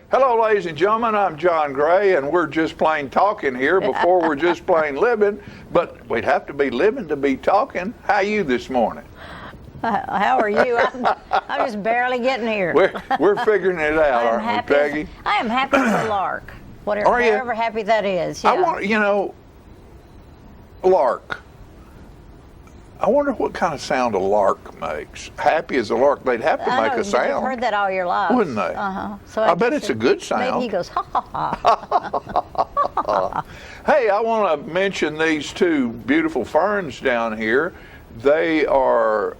Hello, ladies and gentlemen. I'm John Gray, and we're just plain talking here before we're just plain living. But we'd have to be living to be talking. How you this morning? How are you? I'm just barely getting here. We're figuring it out, aren't we, Peggy? I am happy as a lark. Whatever happy that is. Yeah. I want, lark. I wonder what kind of sound a lark makes. Happy as a lark, they'd have to make a sound. You've heard that all your life. Wouldn't they? So I bet it's a good sound. Maybe he goes, ha, ha, ha. Hey, I want to mention these two beautiful ferns down here. They are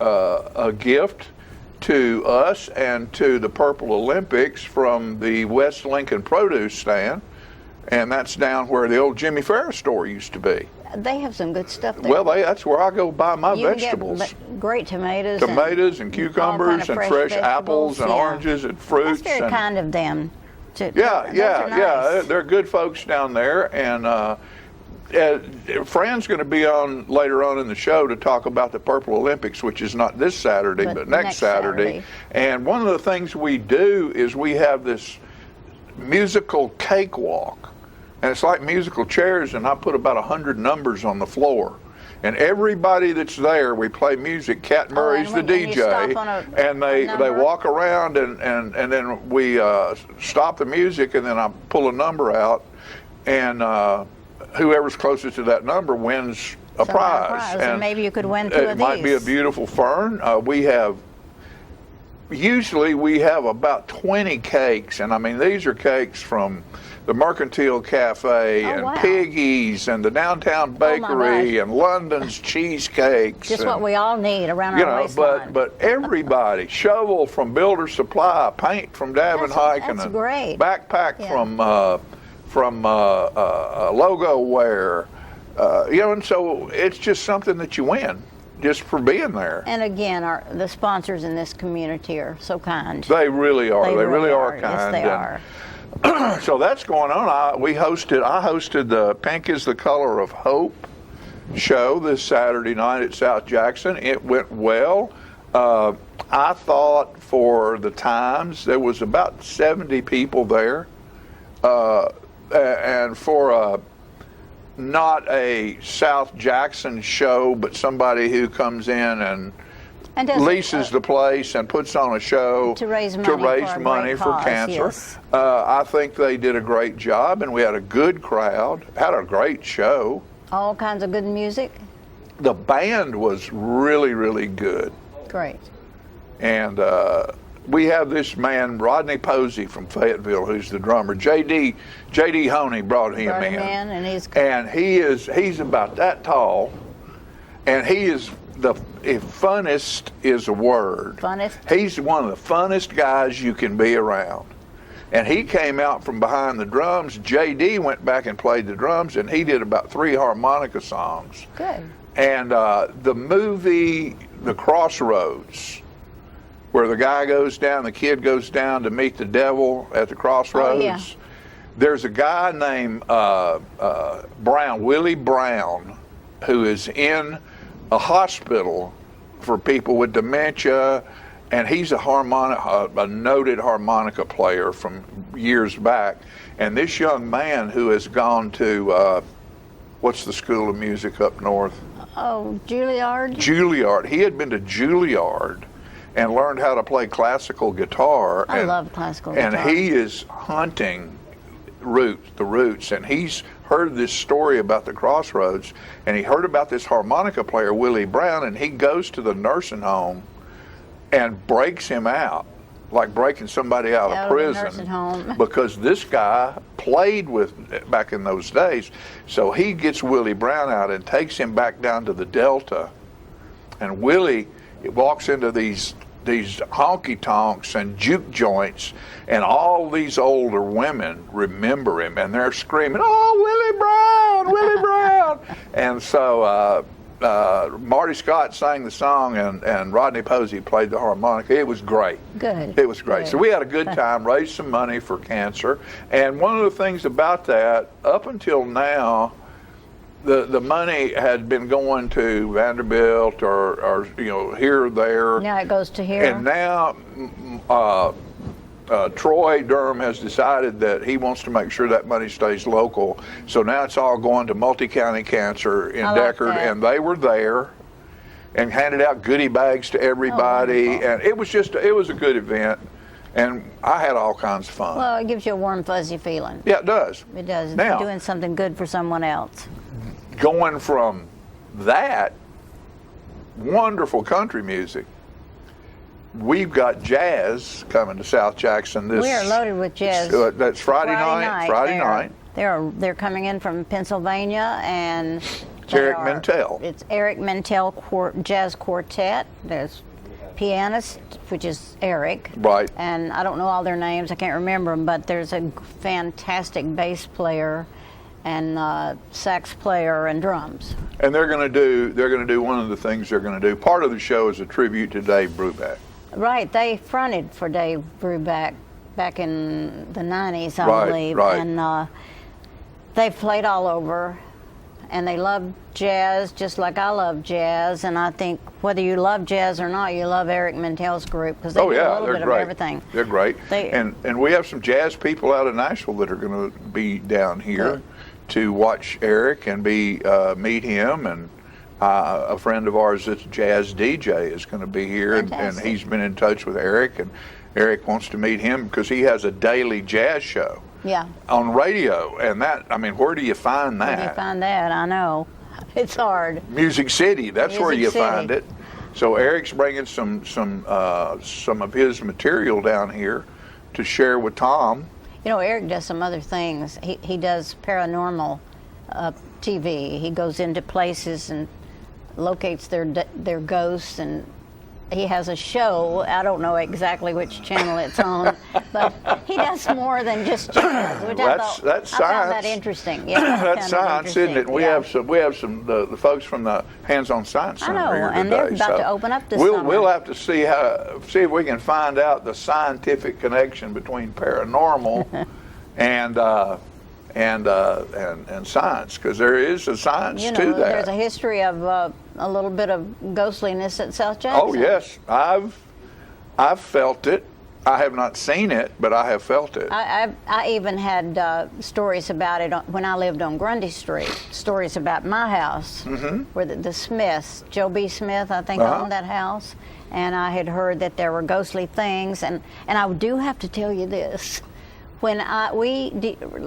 a gift to us and to the Purple Olympics from the West Lincoln Produce Stand. And that's down where the old Jimmy Ferris store used to be. They have some good stuff there. Well, that's where I go buy my you vegetables. Can get great tomatoes. Tomatoes and cucumbers and fresh apples and oranges and fruits. That's very kind of them. Yeah. They're good folks down there. And Fran's going to be on later on in the show to talk about the Purple Olympics, which is not this Saturday, but next Saturday. And one of the things we do is we have this musical cakewalk. And it's like musical chairs, and I put about 100 numbers on the floor. And everybody that's there, we play music. Cat Murray's the DJ, and they walk around, and then we stop the music, and then I pull a number out, and whoever's closest to that number wins a prize. And maybe you could win two of these. It might be a beautiful fern. Usually we have about 20 cakes, and I mean these are cakes from the Mercantile Cafe and Piggy's and the Downtown Bakery and London's Cheesecakes. Just what we all need around our waistline. But everybody, shovel from Builder Supply, paint from Davin Hiken, that's great. Backpack from Logo Wear, and so it's just something that you win just for being there. And again, the sponsors in this community are so kind. They really are. They really are kind. Yes, they are. So that's going on. I hosted the Pink is the Color of Hope show this Saturday night at South Jackson. It went well. I thought for the times there was about 70 people there, and for not a South Jackson show, but somebody who comes in and leases the place and puts on a show to raise money for cancer. Yes. I think they did a great job, and we had a good crowd, had a great show. All kinds of good music. The band was really, really good. Great. And we have this man, Rodney Posey from Fayetteville, who's the drummer. J.D. Honey brought him in. And he's about that tall, and he is if funnest is a word. Funnest? He's one of the funnest guys you can be around. And he came out from behind the drums. J.D. went back and played the drums, and he did about 3 harmonica songs. Good. And the movie The Crossroads, where the guy goes down, the kid goes down to meet the devil at the crossroads. Oh, yeah. There's a guy named Brown, Willie Brown, who is in a hospital for people with dementia, and he's a noted harmonica player from years back. And this young man who has gone to what's the school of music up north? Oh, Juilliard. Juilliard. He had been to Juilliard and learned how to play classical guitar. I love classical guitar. And he is hunting the roots, and he's heard this story about the Crossroads, and he heard about this harmonica player, Willie Brown, and he goes to the nursing home and breaks him out, like breaking somebody out of prison, because this guy played with back in those days. So he gets Willie Brown out and takes him back down to the Delta, and Willie walks into these honky-tonks and juke joints, and all these older women remember him, and they're screaming, "Oh, Willie Brown, Willie Brown!" And so Marty Scott sang the song, and Rodney Posey played the harmonica. It was great. Good. It was great. Good. So we had a good time, raised some money for cancer, and one of the things about that, up until now, the money had been going to Vanderbilt or here or there. Now it goes to here. And now Troy Durham has decided that he wants to make sure that money stays local. So now it's all going to multi-county cancer in I like Deckard, that. and they were there and handed out goodie bags to everybody, wonderful. and it was a good event, and I had all kinds of fun. Well, it gives you a warm, fuzzy feeling. Yeah, it does. It does. Now- You're doing something good for someone else. Going from that wonderful country music, we've got jazz coming to South Jackson this. We are loaded with jazz. That's Friday night. Friday night. They're coming in from Pennsylvania, and It's Eric Mintel. It's Eric Mintel Jazz Quartet. There's pianist, which is Eric. Right. And I don't know all their names. I can't remember them, but there's a fantastic bass player and sax player and drums. And they're going to do one of the things they're going to do. Part of the show is a tribute to Dave Brubeck. Right, they fronted for Dave Brubeck back in the 90s, I Right, believe. right. And they've played all over, and they love jazz just like I love jazz. And I think whether you love jazz or not, you love Eric Mintel's group, because they do a little they're bit great. of everything. They're great. They- And we have some jazz people out of Nashville that are going to be down here to watch Eric and meet him, and a friend of ours that's a jazz DJ is going to be here, and Fantastic. he's been in touch with Eric, and Eric wants to meet him because he has a daily jazz show Yeah. on radio, and that, I mean, where do you find Where that? do you find that? I know. It's hard. Music City, that's where Music you City. find it. So Eric's bringing some of his material down here to share with Tom. You know, Eric does some other things. He does paranormal TV. He goes into places and locates their ghosts, and he has a show. I don't know exactly which channel it's on, but he does more than just jazz. Which That's I found that science. interesting. Yeah, I That's found that science, isn't it? interesting. We Yeah. have some the folks from the Hands-On Science I Center know, here and today. they're about so to open up this we'll summer. we'll have to see if we can find out the scientific connection between paranormal and science, because there is a science You to know, that. there's a history of a little bit of ghostliness at South Jackson. Oh yes, I've felt it. I have not seen it, but I have felt it. I even had stories about it when I lived on Grundy Street. Stories about my house, where the Smiths, Joe B. Smith, I think, Uh-huh. owned that house, and I had heard that there were ghostly things. And I do have to tell you this: when we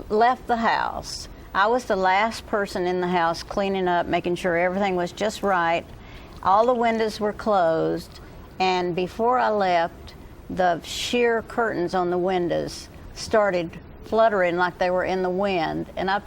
left the house, I was the last person in the house cleaning up, making sure everything was just right. All the windows were closed, and before I left, the sheer curtains on the windows started fluttering like they were in the wind, and I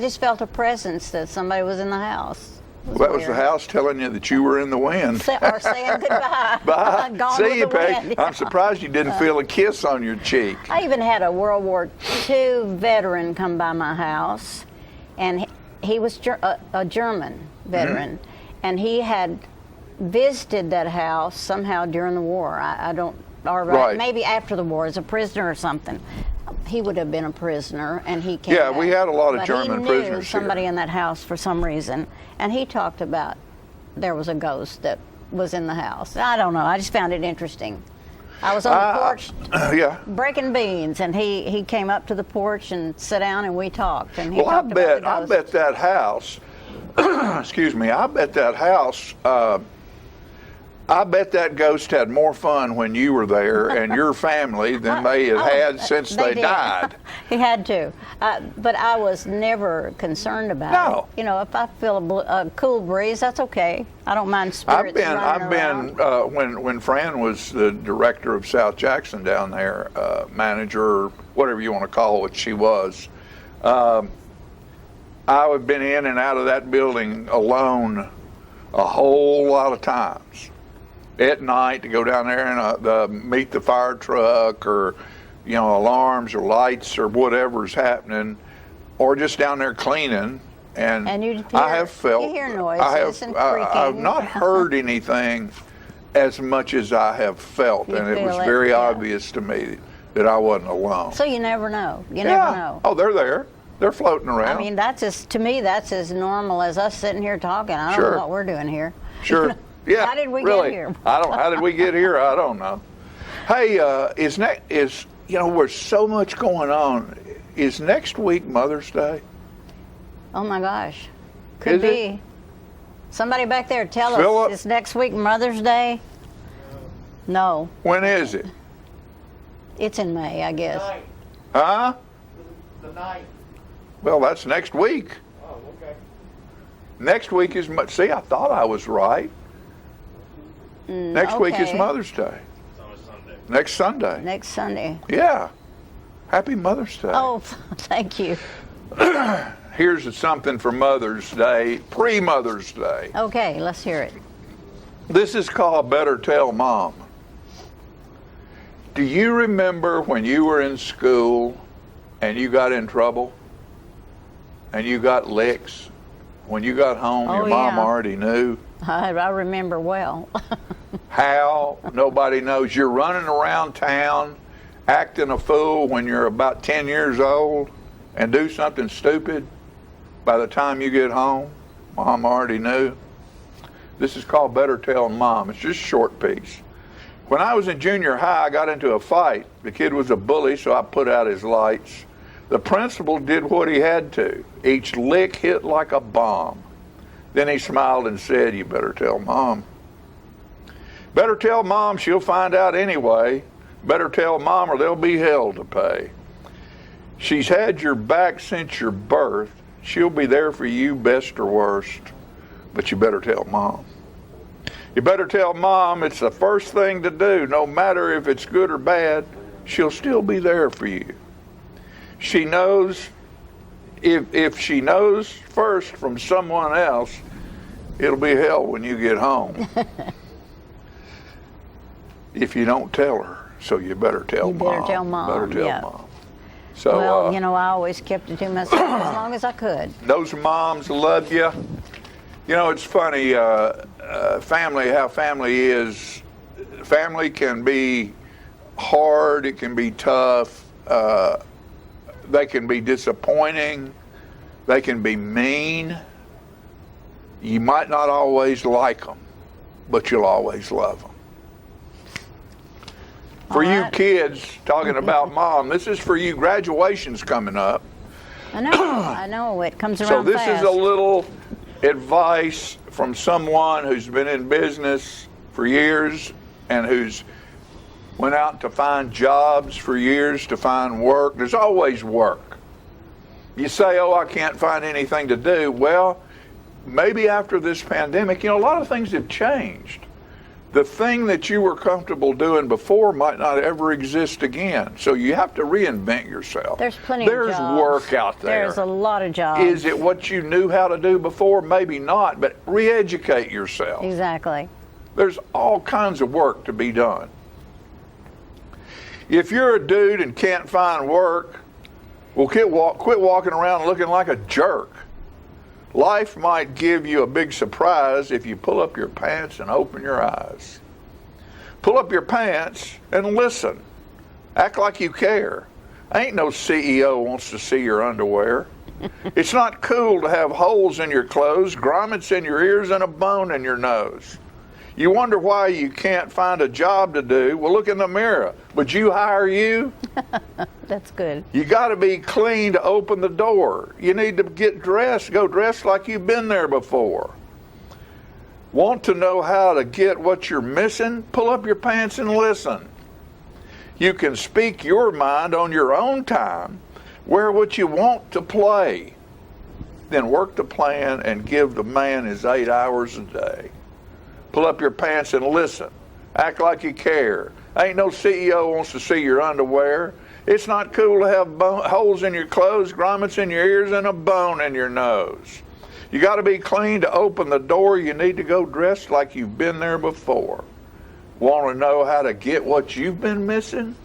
just felt a presence that somebody was in the house. Well, that was the weird. house telling you that you were in the wind. Or saying goodbye. Bye. Gone See with you, the Peg. wind. I'm surprised you didn't feel a kiss on your cheek. I even had a World War II veteran come by my house, and he was a German veteran, and he had visited that house somehow during the war. I don't, or Right. maybe after the war as a prisoner or something. He would have been a prisoner, and he came Yeah, back. we had a lot of But German he prisoners knew here. somebody in that house for some reason, and he talked about there was a ghost that was in the house. I don't know. I just found it interesting. I was on the porch Yeah. breaking beans, and he came up to the porch and sat down, and we talked. And he Well, I talked about the bet ghost. that house. Excuse me. I bet that house. I bet that ghost had more fun when you were there and your family than they have had since they did. died. He had to, but I was never concerned about No. it. You know, if I feel a cool breeze, that's okay. I don't mind spirits I've running been around. when Fran was the director of South Jackson down there, manager, whatever you want to call what she was. I've been in and out of that building alone a whole lot of times at night to go down there and meet the fire truck, or alarms or lights or whatever's happening, or just down there cleaning. And you I have felt, you hear noises and I've creaking. not heard anything as much as I have felt, You and it was feel it, very yeah. obvious to me that I wasn't alone. So you never know. You yeah. never know. Oh, they're there. They're floating around. I mean, to me, that's as normal as us sitting here talking. I don't Sure. know what we're doing here. Sure. Yeah. How did we really. get here? How did we get here? I don't know. Hey, there's so much going on. Is next week Mother's Day? Oh my gosh. Could Is it? be. Somebody back there tell Philip? us, is next week Mother's Day? No. When is it? It's in May, I guess. Huh? The night. Well, that's next week. Oh, okay. Next week is, see, I thought I was right. Next week is okay. Mother's Day. It's on a Sunday. Next Sunday. Next Sunday. Yeah. Happy Mother's Day. Oh, thank you. Here's something for Mother's Day, pre-Mother's Day. Okay, let's hear it. This is called Better Tell Mom. Do you remember when you were in school and you got in trouble and you got licks? When you got home, Oh, your mom yeah. already knew. I remember well. How? Nobody knows. You're running around town acting a fool when you're about 10 years old and do something stupid. By the time you get home, Mom already knew. This is called Better Tell Mom. It's just a short piece. When I was in junior high, I got into a fight. The kid was a bully, so I put out his lights. The principal did what he had to. Each lick hit like a bomb. Then he smiled and said, "You better tell Mom." Better tell Mom, she'll find out anyway. Better tell Mom or there'll be hell to pay. She's had your back since your birth. She'll be there for you, best or worst. But you better tell Mom. You better tell Mom it's the first thing to do. No matter if it's good or bad, she'll still be there for you. She knows, if she knows first from someone else, it'll be hell when you get home. If you don't tell her, so you better tell You Mom. better tell Mom, Better tell yeah. Mom. So, Well, I always kept it to myself as long as I could. those moms love you. You know, it's funny, family, how family is. Family can be hard, it can be tough, they can be disappointing, they can be mean. You might not always like them, but you'll always love them. For All you right. kids, talking about Mom, this is for you. Graduation's coming up. I know, it comes around So this fast. is a little advice from someone who's been in business for years and who's went out to find jobs for years to find work. There's always work. You say, "Oh, I can't find anything to do." Well, maybe after this pandemic, a lot of things have changed. The thing that you were comfortable doing before might not ever exist again. So you have to reinvent yourself. There's plenty There's of jobs. work out there. There's a lot of jobs. Is it what you knew how to do before? Maybe not, but re-educate yourself. Exactly. There's all kinds of work to be done. If you're a dude and can't find work, well, quit walking around looking like a jerk. Life might give you a big surprise if you pull up your pants and open your eyes. Pull up your pants and listen. Act like you care. Ain't no CEO wants to see your underwear. It's not cool to have holes in your clothes, grommets in your ears, and a bone in your nose. You wonder why you can't find a job to do. Well, look in the mirror. Would you hire you? That's good. You got to be clean to open the door. You need to get dressed. Go dressed like you've been there before. Want to know how to get what you're missing? Pull up your pants and listen. You can speak your mind on your own time. Wear what you want to play. Then work the plan and give the man his 8 hours a day. Pull up your pants and listen. Act like you care. Ain't no CEO wants to see your underwear. It's not cool to have holes in your clothes, grommets in your ears, and a bone in your nose. You got to be clean to open the door. You need to go dressed like you've been there before. Want to know how to get what you've been missing?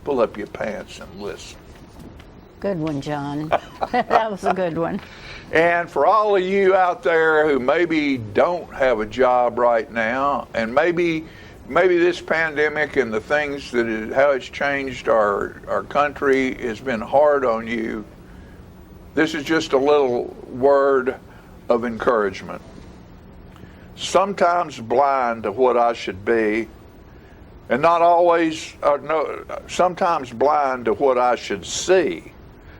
Pull up your pants and listen. Good one, John. That was a good one. And for all of you out there who maybe don't have a job right now, and maybe this pandemic and the things how it's changed our country has been hard on you, this is just a little word of encouragement. Sometimes blind to what I should be, and not always, sometimes blind to what I should see,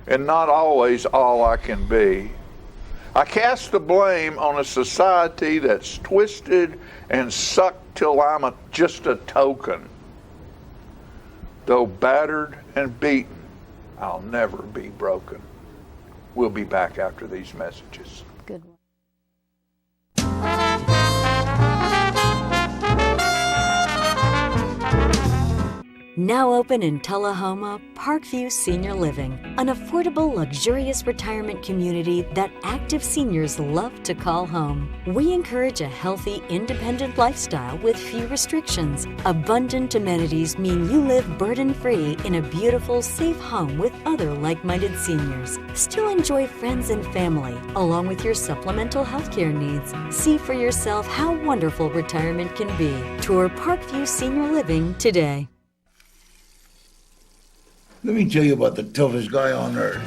and not always all I can be. I cast the blame on a society that's twisted and sucked till I'm just a token. Though battered and beaten, I'll never be broken. We'll be back after these messages. Good one. Now open in Tullahoma, Parkview Senior Living, an affordable, luxurious retirement community that active seniors love to call home. We encourage a healthy, independent lifestyle with few restrictions. Abundant amenities mean you live burden-free in a beautiful, safe home with other like-minded seniors. Still enjoy friends and family, along with your supplemental healthcare needs. See for yourself how wonderful retirement can be. Tour Parkview Senior Living today. Let me tell you about the toughest guy on earth.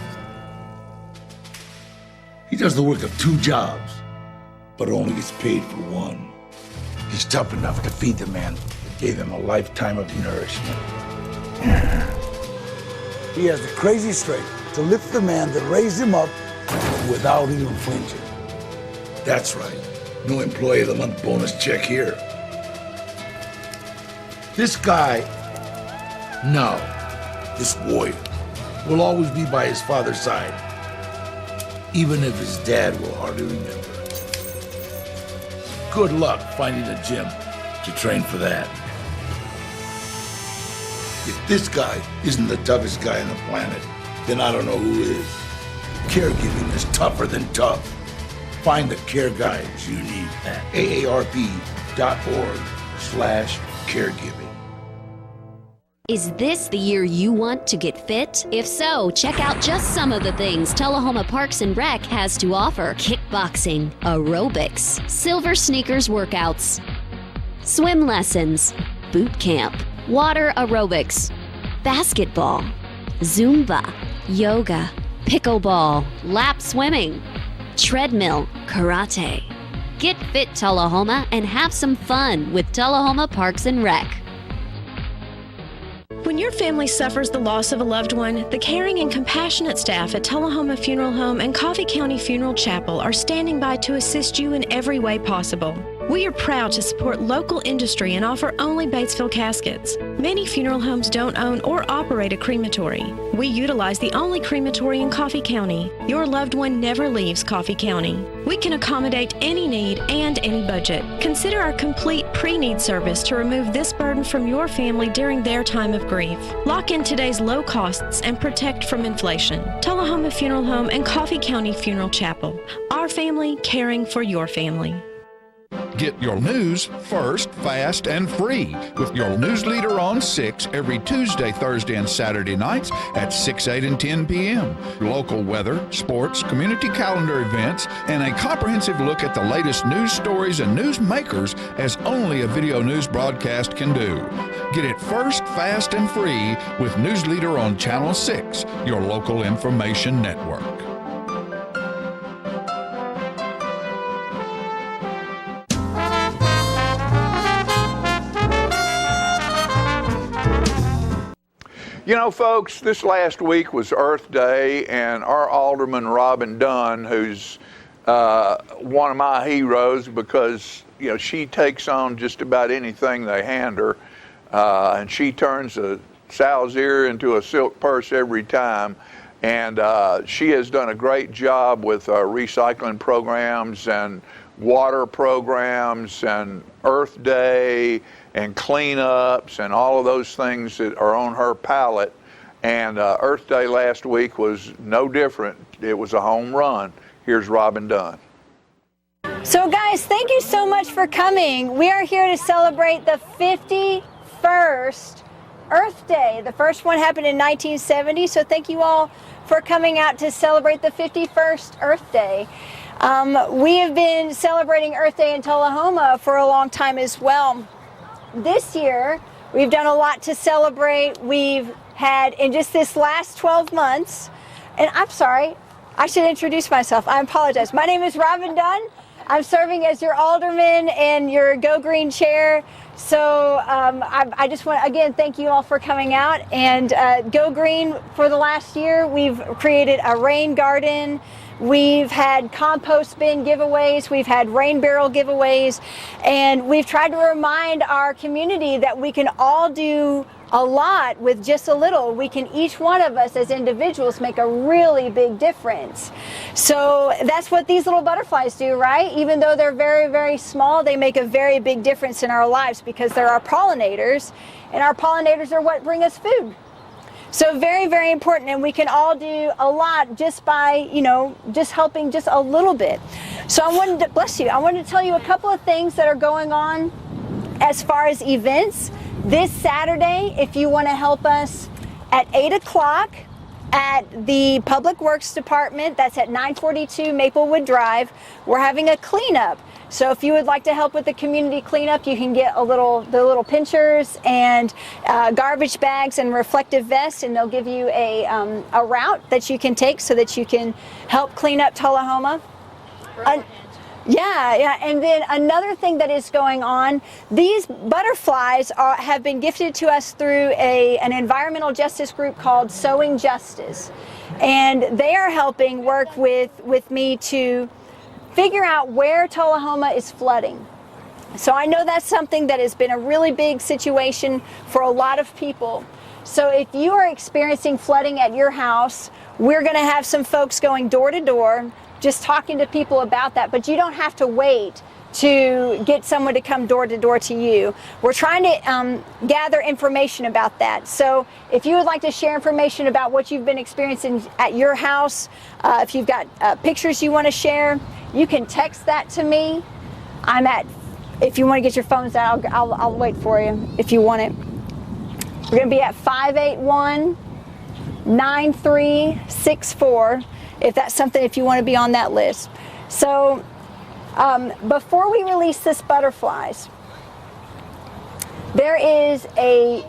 He does the work of 2 jobs, but only gets paid for one. He's tough enough to feed the man that gave him a lifetime of nourishment. He has the crazy strength to lift the man that raised him up without even flinching. That's right. No Employee of the Month bonus check here. This guy, this warrior, will always be by his father's side, even if his dad will hardly remember. Good luck finding a gym to train for that. If this guy isn't the toughest guy on the planet, then I don't know who is. Caregiving is tougher than tough. Find the care guides you need at aarp.org/caregiving. Is this the year you want to get fit? If so, check out just some of the things Tullahoma Parks and Rec has to offer. Kickboxing, aerobics, silver sneakers workouts, swim lessons, boot camp, water aerobics, basketball, Zumba, yoga, pickleball, lap swimming, treadmill, karate. Get fit, Tullahoma, and have some fun with Tullahoma Parks and Rec. When your family suffers the loss of a loved one, the caring and compassionate staff at Tullahoma Funeral Home and Coffee County Funeral Chapel are standing by to assist you in every way possible. We are proud to support local industry and offer only Batesville caskets. Many funeral homes don't own or operate a crematory. We utilize the only crematory in Coffee County. Your loved one never leaves Coffee County. We can accommodate any need and any budget. Consider our complete pre-need service to remove this burden from your family during their time of grief. Lock in today's low costs and protect from inflation. Tullahoma Funeral Home and Coffee County Funeral Chapel. Our family caring for your family. Get your news first, fast, and free with your news leader on 6 every Tuesday, Thursday, and Saturday nights at 6, 8, and 10 p.m. Local weather, sports, community calendar events, and a comprehensive look at the latest news stories and news makers as only a video news broadcast can do. Get it first, fast, and free with News Leader on Channel 6, your local information network. You know, folks, this last week was Earth Day, and our Alderman Robin Dunn, who's one of my heroes because, you know, she takes on just about anything they hand her, and she turns a sow's ear into a silk purse every time. And she has done a great job with recycling programs and water programs and Earth Day and cleanups and all of those things that are on her palette. And Earth Day last week was no different. It was a home run. Here's Robin Dunn. So guys, thank you so much for coming. We are here to celebrate the 51st Earth Day. The first one happened in 1970, so thank you all for coming out to celebrate the 51st Earth Day. We have been celebrating Earth Day in Tullahoma for a long time as well. This year, we've done a lot to celebrate. We've had, in just this last 12 months, and I'm sorry, I should introduce myself. I apologize. My name is Robin Dunn. I'm serving as your alderman and your Go Green chair. So I just want to, again, thank you all for coming out. And Go Green, for the last year, we've created a rain garden. We've had compost bin giveaways. We've had rain barrel giveaways. And we've tried to remind our community that we can all do a lot with just a little. We can, each one of us as individuals, make a really big difference. So that's what these little butterflies do, right? Even though they're very, very small, they make a very big difference in our lives because they're our pollinators, and our pollinators are what bring us food. So very, very important, and we can all do a lot just by, just helping just a little bit. So I wanted to, bless you, I wanted to tell you a couple of things that are going on as far as events. This Saturday, if you want to help us at 8 o'clock at the Public Works Department, that's at 942 Maplewood Drive, we're having a cleanup. So if you would like to help with the community cleanup, you can get the little pinchers and garbage bags and reflective vests, and they'll give you a route that you can take so that you can help clean up Tullahoma. Yeah, and then another thing that is going on, these butterflies have been gifted to us through an environmental justice group called Sowing Justice, and they are helping work with me to figure out where Tullahoma is flooding. So I know that's something that has been a really big situation for a lot of people. So if you are experiencing flooding at your house, we're going to have some folks going door to door, just talking to people about that, but you don't have to wait to get someone to come door to door to you. We're trying to gather information about that. So if you would like to share information about what you've been experiencing at your house, if you've got pictures you want to share, you can text that to me. If you want to get your phones out, I'll wait for you if you want it. We're going to be at 581-9364. If that's something, if you want to be on that list. So before we release this butterflies, there is a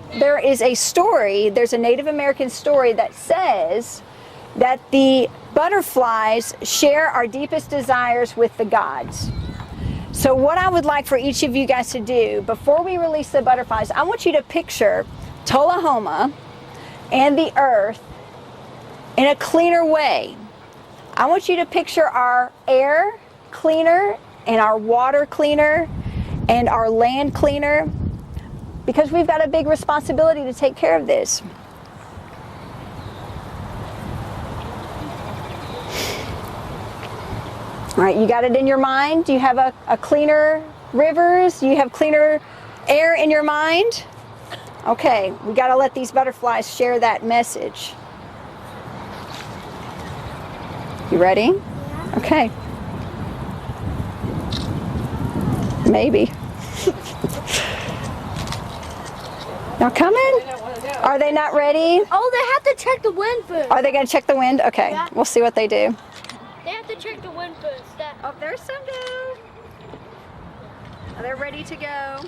story, there's a Native American story that says that the butterflies share our deepest desires with the gods. So what I would like for each of you guys to do, before we release the butterflies, I want you to picture Tullahoma and the earth in a cleaner way. I want you to picture our air cleaner and our water cleaner and our land cleaner, because we've got a big responsibility to take care of this. All right, you got it in your mind? Do you have a cleaner rivers? Do you have cleaner air in your mind? Okay, we got to let these butterflies share that message. You ready? Okay. Maybe. Now coming? Are they not ready? Oh, they have to check the wind first. Are they going to check the wind? Okay, yeah. We'll see what they do. They have to check the wind first. Oh, there's some go. They're ready to go.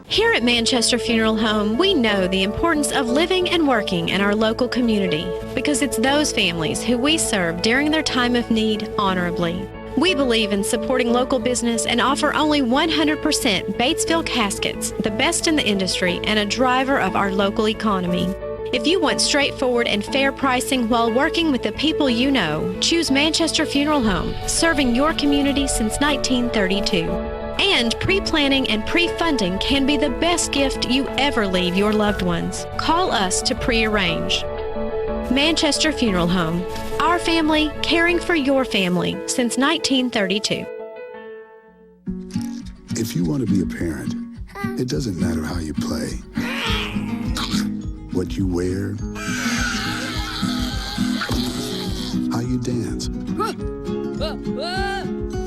Here at Manchester Funeral Home, we know the importance of living and working in our local community because it's those families who we serve during their time of need honorably. We believe in supporting local business and offer only 100% Batesville caskets, the best in the industry and a driver of our local economy. If you want straightforward and fair pricing while working with the people you know, choose Manchester Funeral Home, serving your community since 1932. And pre-planning and pre-funding can be the best gift you ever leave your loved ones. Call us to pre-arrange. Manchester Funeral Home. Our family caring for your family since 1932. If you want to be a parent, it doesn't matter how you play, what you wear, how you dance,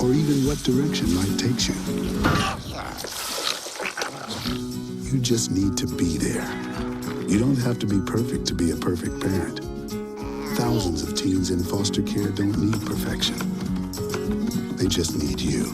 or even what direction life takes you. You just need to be there. You don't have to be perfect to be a perfect parent. Thousands of teens in foster care don't need perfection. They just need you.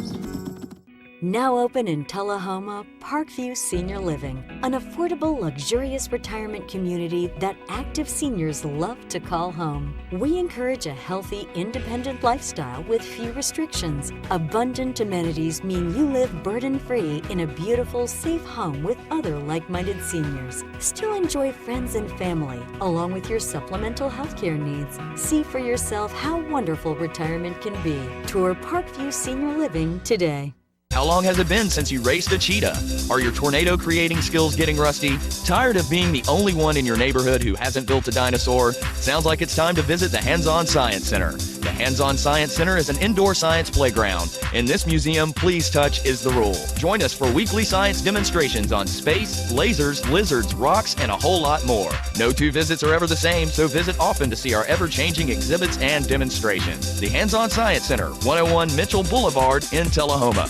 Now open in Tullahoma, Parkview Senior Living, an affordable, luxurious retirement community that active seniors love to call home. We encourage a healthy, independent lifestyle with few restrictions. Abundant amenities mean you live burden-free in a beautiful, safe home with other like-minded seniors. Still enjoy friends and family, along with your supplemental healthcare needs. See for yourself how wonderful retirement can be. Tour Parkview Senior Living today. How long has it been since you raced a cheetah? Are your tornado creating skills getting rusty? Tired of being the only one in your neighborhood who hasn't built a dinosaur? Sounds like it's time to visit the Hands-On Science Center. The Hands-On Science Center is an indoor science playground. In this museum, please touch is the rule. Join us for weekly science demonstrations on space, lasers, lizards, rocks, and a whole lot more. No two visits are ever the same, so visit often to see our ever-changing exhibits and demonstrations. The Hands-On Science Center, 101 Mitchell Boulevard in Tullahoma.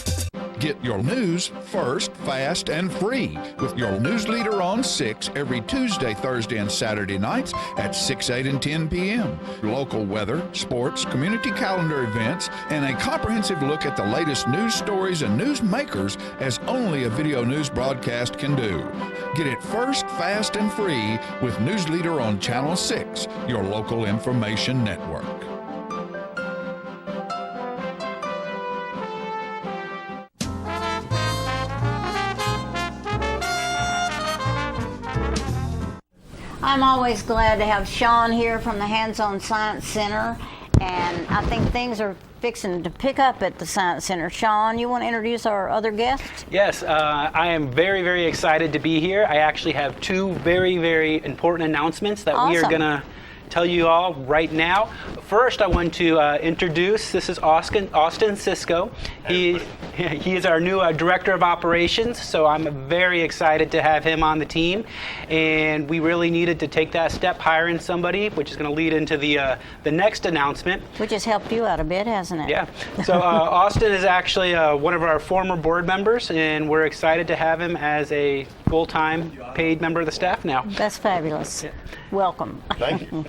Get your news first, fast, and free with your news leader on 6 every Tuesday, Thursday, and Saturday nights at 6, 8, and 10 p.m. Local weather, sports, community calendar events, and a comprehensive look at the latest news stories and news makers as only a video news broadcast can do. Get it first, fast, and free with News Leader on Channel 6, your local information network. I'm always glad to have Sean here from the Hands-On Science Center, and I think things are fixing to pick up at the Science Center. Sean, you want to introduce our other guests? Yes, I am very, very excited to be here. I actually have two very, very important announcements that we are going to tell you all right now. First, I want to introduce, this is Austin Cisco. He is our new Director of Operations, so I'm very excited to have him on the team. And we really needed to take that step, hiring somebody, which is going to lead into the next announcement. Which has helped you out a bit, hasn't it? Yeah. So Austin is actually one of our former board members, and we're excited to have him as a full-time paid member of the staff now. That's fabulous. Yeah. Welcome. Thank you.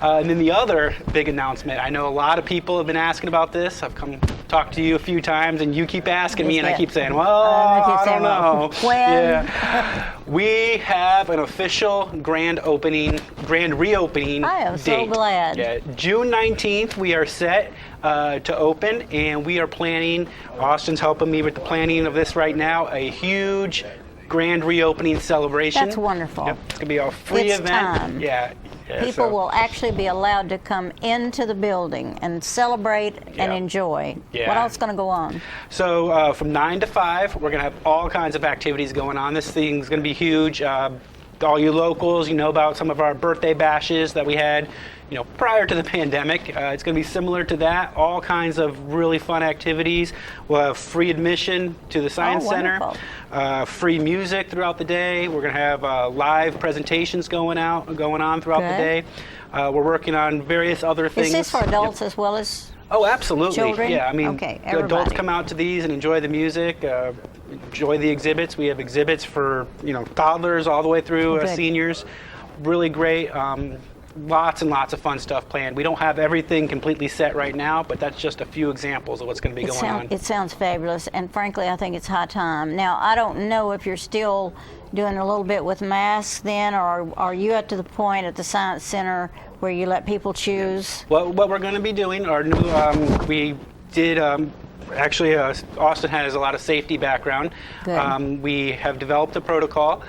And then the other big announcement, I know a lot of people have been asking about this. I've come talk to you a few times, and you keep asking me, and I keep saying, well, I don't know. When? Yeah. We have an official grand reopening I am date. So glad. Yeah, June 19th, we are set to open, and we are planning, Austin's helping me with the planning of this right now, a huge grand reopening celebration. That's wonderful. Yep. It's going to be a free event. Time. Yeah. People will actually be allowed to come into the building and celebrate and enjoy. Yeah. What else is going to go on? So from 9 to 5, we're going to have all kinds of activities going on. This thing's going to be huge. All you locals, you know about some of our birthday bashes that we had, prior to the pandemic. It's going to be similar to that. All kinds of really fun activities. We'll have free admission to the Science Center. Free music throughout the day. We're going to have live presentations going on throughout the day. We're working on various other things. Is this for adults as well as Oh, absolutely. children? Yeah, I mean, okay, adults come out to these and enjoy the music, enjoy the exhibits. We have exhibits for toddlers all the way through seniors. Really great. Lots and lots of fun stuff planned. We don't have everything completely set right now, but that's just a few examples of what's going to be going on. It sounds fabulous, and frankly, I think it's high time. Now, I don't know if you're still doing a little bit with masks then, or are you at to the point at the Science Center where you let people choose? Well, what we're going to be doing, our new, we did, actually, Austin has a lot of safety background. We have developed a protocol.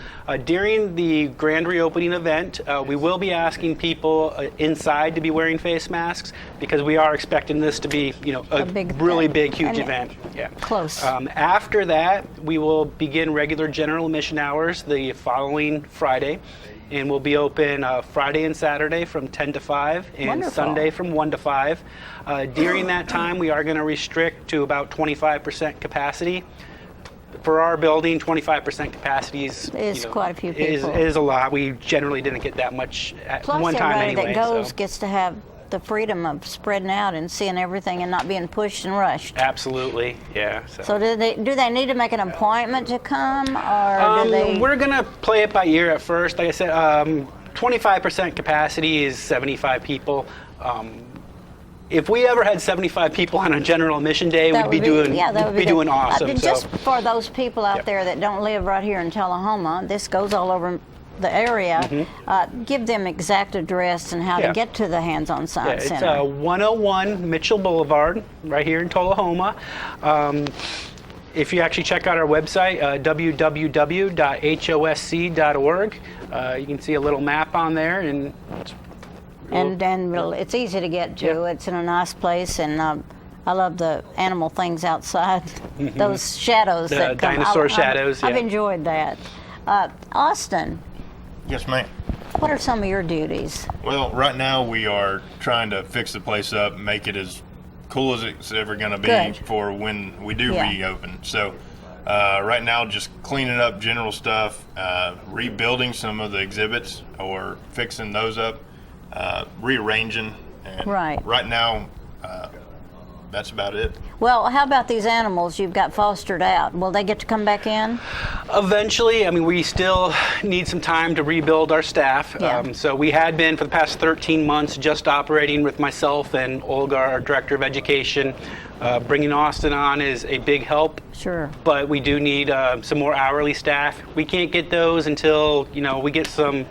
During the grand reopening event, we will be asking people inside to be wearing face masks because we are expecting this to be, a really big, huge event. Yeah. Close. After that, we will begin regular general admission hours the following Friday. And we'll be open Friday and Saturday from 10 to 5 and Sunday from 1 to 5. During that time, we are going to restrict to about 25% capacity. For our building, 25% capacity is quite a few people. Is a lot. We generally didn't get that much at one time anyway. Plus, everybody that goes gets to have the freedom of spreading out and seeing everything and not being pushed and rushed. Absolutely, yeah. So do they need to make an appointment to come, or do they? We're gonna play it by ear at first. Like I said, 25% capacity is 75 people. if we ever had 75 people on a general admission day, That we'd be doing good. doing awesome. Just for those people out there that don't live right here in Tullahoma, this goes all over the area. Give them exact address and how to get to the Hands-On Science It's Center. 101 Mitchell Boulevard, right here in Tullahoma. If you actually check out our website, www.hosc.org, you can see a little map on there, and it's easy to get to. It's in a nice place, and I love the animal things outside. Those shadows the that come. dinosaur shadows. I've enjoyed that. Austin, Yes, ma'am. what are some of your duties? Well, right now we are trying to fix the place up, make it as cool as it's ever going to be Good. for when we do Yeah. reopen. So right now, just cleaning up general stuff, rebuilding some of the exhibits or fixing those up, rearranging. And Right. Right now, that's about it. Well, how about these animals you've got fostered out? Will they get to come back in? Eventually, I mean, we still need some time to rebuild our staff. Yeah. So we had been for the past 13 months just operating with myself and Olga, our director of education. Bringing Austin on is a big help. Sure. But we do need some more hourly staff. We can't get those until we get some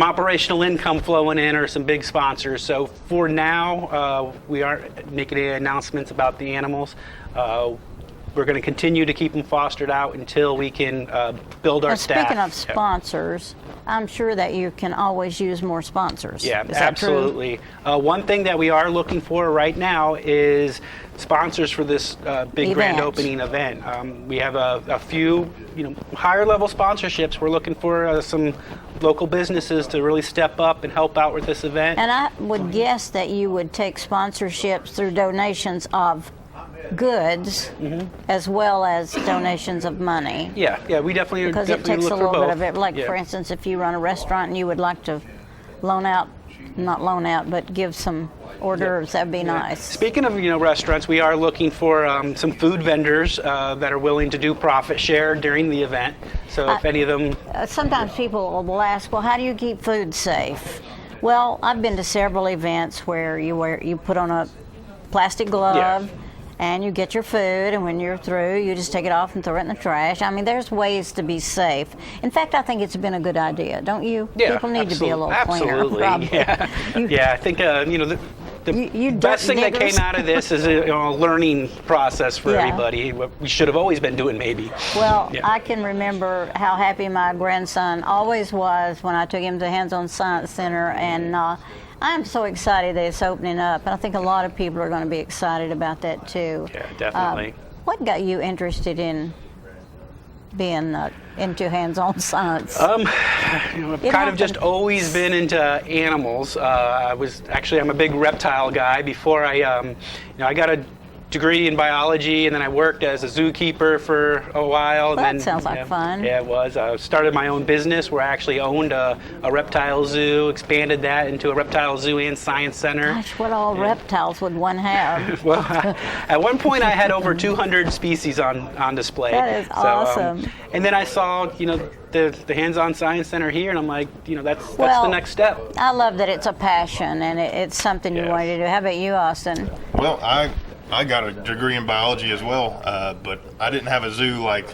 operational income flowing in or some big sponsors. So for now, we aren't making any announcements about the animals. We're going to continue to keep them fostered out until we can build our Now, staff. speaking of sponsors, I'm sure that you can always use more sponsors. Yeah, Is that true? absolutely. One thing that we are looking for right now is sponsors for this big grand Event. opening event. We have a few, higher level sponsorships. We're looking for some local businesses to really step up and help out with this event. And I would guess that you would take sponsorships through donations of goods as well as donations of money. Yeah, we definitely Because it definitely takes a look for little bit both. of it. Like, Yeah. for instance, if you run a restaurant and you would like to but give some hors d'oeuvres, that'd be nice. Speaking of restaurants, we are looking for some food vendors that are willing to do profit share during the event. So if any of them, Sometimes people will ask, well, how do you keep food safe? Well, I've been to several events where you put on a plastic glove and you get your food, and when you're through, you just take it off and throw it in the trash. I mean, there's ways to be safe. In fact, I think it's been a good idea, don't you? Yeah, People need to be a little absolutely. cleaner. Probably. Yeah, I think the best thing that diggers. came out of this is a learning process for Yeah. everybody. What we should have always been doing, maybe. Well, Yeah. I can remember how happy my grandson always was when I took him to Hands-On Science Center, and I'm so excited that it's opening up, and I think a lot of people are going to be excited about that too. Yeah, definitely. What got you interested in being into hands-on science? I've It kind of just happened. always been into animals. I'm a big reptile guy. Before I got a degree in biology, and then I worked as a zookeeper for a while. Well, and that then, sounds like fun. Yeah, it was. I started my own business where I actually owned a reptile zoo, expanded that into a reptile zoo and science center. Gosh, what all reptiles would one have? Well, at one point I had over 200 species on display. That is awesome. And then I saw, the Hands-On Science Center here, and I'm like, that's the Well, next step. I love that it's a passion and it's something you want to do. How about you, Austin? Well, I got a degree in biology as well, but I didn't have a zoo like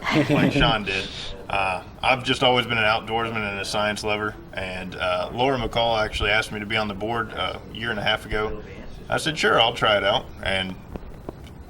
Sean did. I've just always been an outdoorsman and a science lover, and Laura McCall actually asked me to be on the board a year and a half ago. I said, sure, I'll try it out, and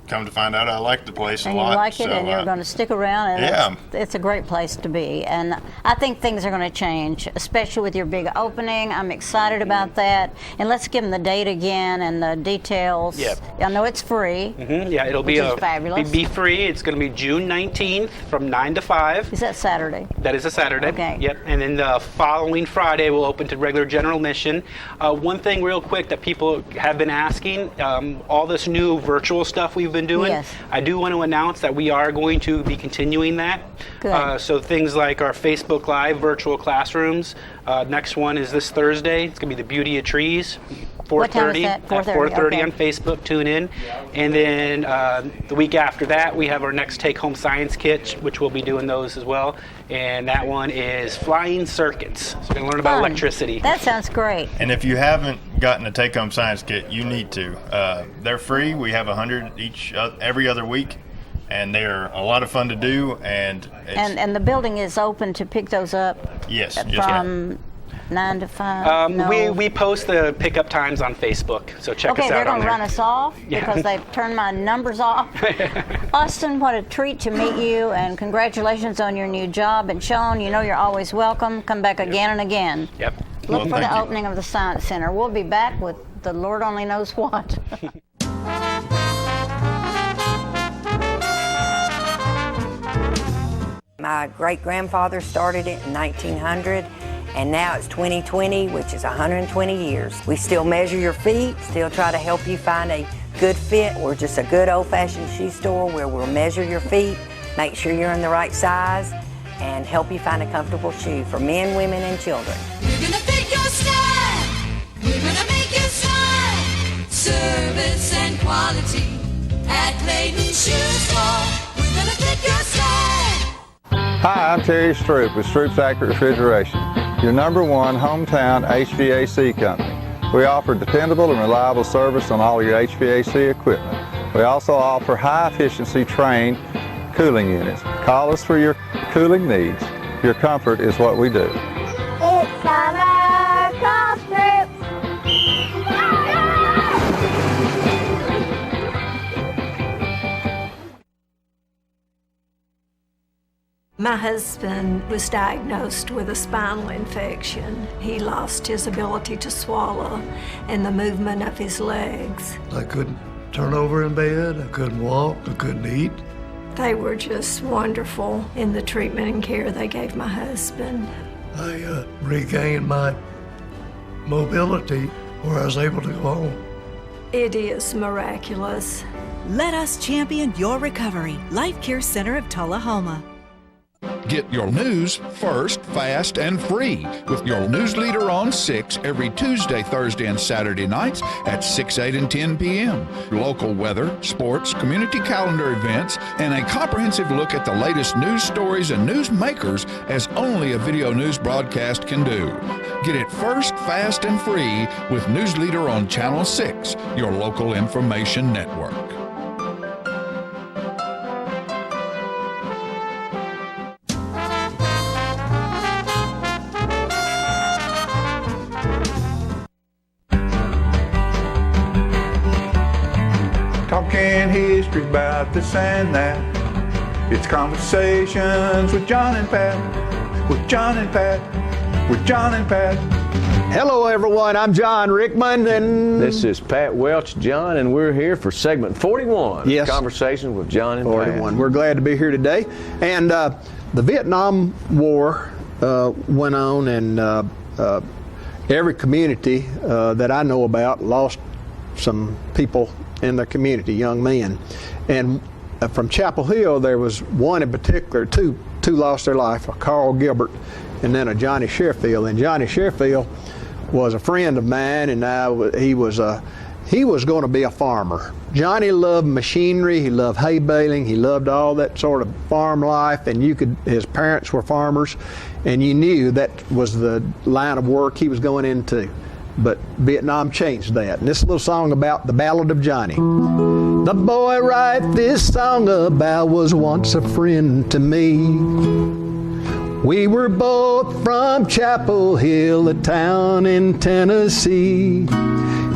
come to find out I like the place And a lot. you like it, so, and you're going to stick around, and yeah. it's a great place to be. And I think things are going to change, especially with your big opening. I'm excited about that. And let's give them the date again and the details. Yep. I know it's free. Yeah, it'll be Which is fabulous. be free. It's going to be June 19th from 9 to 5. Is that Saturday? That is a Saturday. Okay. Yep. And then the following Friday, we'll open to regular general admission. One thing real quick that people have been asking, all this new virtual stuff we've been doing, Yes. I do want to announce that we are going to be continuing that. Good. So things like our Facebook Live virtual classrooms. Next one is this Thursday. It's going to be the beauty of trees. What time is 4:30. that? 4:30, 4:30 okay. on Facebook. Tune in. And then the week after that, we have our next take-home science kit, which we'll be doing those as well. And that one is flying circuits. So we're going to learn about Fun. electricity. That sounds great. And if you haven't gotten a take-home science kit, you need to. They're free. We have 100 every other week, and they're a lot of fun to do. And And the building is open to pick those up. Yes, From 9 to 5. No. We post the pickup times on Facebook, so check Okay, us they're out on going to there. run us off Yeah. because they've turned my numbers off. Austin, what a treat to meet you, and congratulations on your new job. And Sean, you know you're always welcome. Come back again and again. Yep. Look for the opening of the Science Center. We'll be back with the Lord only knows what. My great-grandfather started it in 1900, and now it's 2020, which is 120 years. We still measure your feet, still try to help you find a good fit. We're just a good old-fashioned shoe store where we'll measure your feet, make sure you're in the right size, and help you find a comfortable shoe for men, women, and children. We're gonna fit your style. We're gonna make you smile. Service and quality at Clayton Shoe Store. We're gonna fit your style. Hi, I'm Terry Stroop with Stroop's Accurate Refrigeration, your #1 hometown HVAC company. We offer dependable and reliable service on all your HVAC equipment. We also offer high-efficiency trained cooling units. Call us for your cooling needs. Your comfort is what we do. It's summer golf trips. My husband was diagnosed with a spinal infection. He lost his ability to swallow and the movement of his legs. I couldn't turn over in bed, I couldn't walk, I couldn't eat. They were just wonderful in the treatment and care they gave my husband. I regained my mobility where I was able to go home. It is miraculous. Let us champion your recovery. Life Care Center of Tullahoma. Get your news first, fast, and free with your news leader on 6 every Tuesday, Thursday, and Saturday nights at 6, 8, and 10 p.m. Local weather, sports, community calendar events, and a comprehensive look at the latest news stories and news makers as only a video news broadcast can do. Get it first, fast, and free with News Leader on Channel 6, your local information network. Talking history about this and that. It's conversations with John and Pat. With John and Pat. With John and Pat. Hello, everyone. I'm John Rickman, and this is Pat Welch, John, and we're here for segment 41. Yes. Conversations with John and 41. Pat. We're glad to be here today. And the Vietnam War went on, and every community that I know about lost some people in their community, young men. And from Chapel Hill, there was one in particular, two lost their life, a Carl Gilbert and then a Johnny Sherfield. And Johnny Sherfield was a friend of mine, and he was going to be a farmer. Johnny loved machinery, he loved hay baling, he loved all that sort of farm life, and his parents were farmers, and you knew that was the line of work he was going into. But Vietnam changed that. And this little song about the Ballad of Johnny. The boy write this song about was once a friend to me. We were both from Chapel Hill, a town in Tennessee.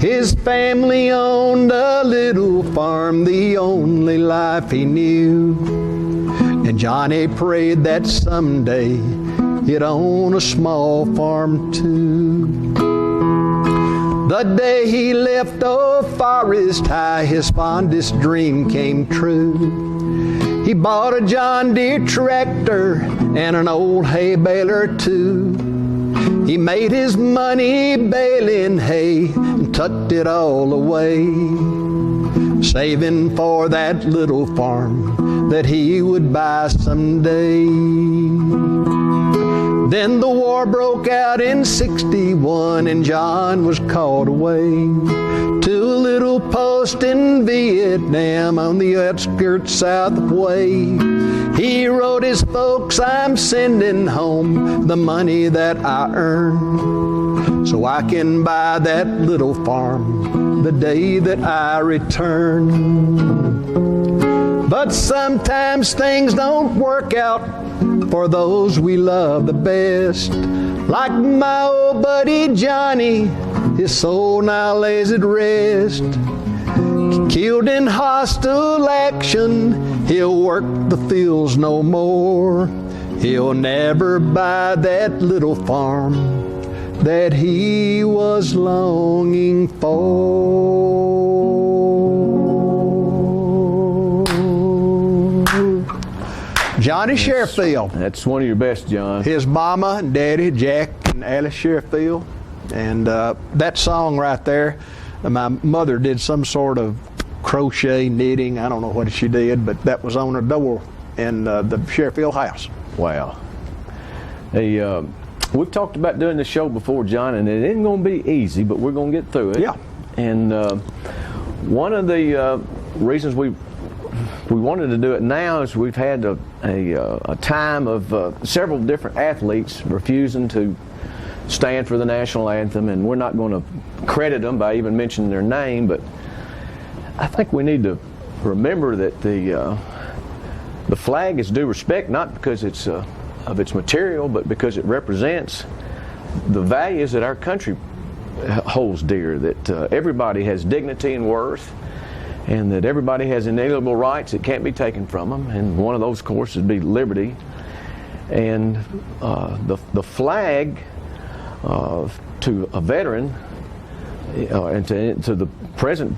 His family owned a little farm, the only life he knew. And Johnny prayed that someday he'd own a small farm too. The day he left old Forest High, his fondest dream came true. He bought a John Deere tractor and an old hay baler too. He made his money baling hay and tucked it all away, saving for that little farm that he would buy someday. Then the war broke out in 61 and John was called away to a little post in Vietnam on the outskirts south of Hue. He wrote his folks, I'm sending home the money that I earn so I can buy that little farm the day that I return. But sometimes things don't work out for those we love the best. Like my old buddy Johnny, his soul now lays at rest. Killed in hostile action, he'll work the fields no more. He'll never buy that little farm that he was longing for. Johnny Sherfield. That's one of your best, John. His mama and daddy, Jack and Alice Sherfield. And that song right there, my mother did some sort of crochet, knitting, I don't know what she did, but that was on her door in the Sherfield house. Wow. Hey, we've talked about doing this show before, John, and it isn't going to be easy, but we're going to get through it. Yeah. And one of the reasons we wanted to do it now is we've had a time of several different athletes refusing to stand for the national anthem, and we're not going to credit them by even mentioning their name, but I think we need to remember that the flag is due respect, not because it's of its material, but because it represents the values that our country holds dear, that everybody has dignity and worth, and that everybody has inalienable rights that can't be taken from them, and one of those, of course, would be liberty. And the flag to a veteran and to the present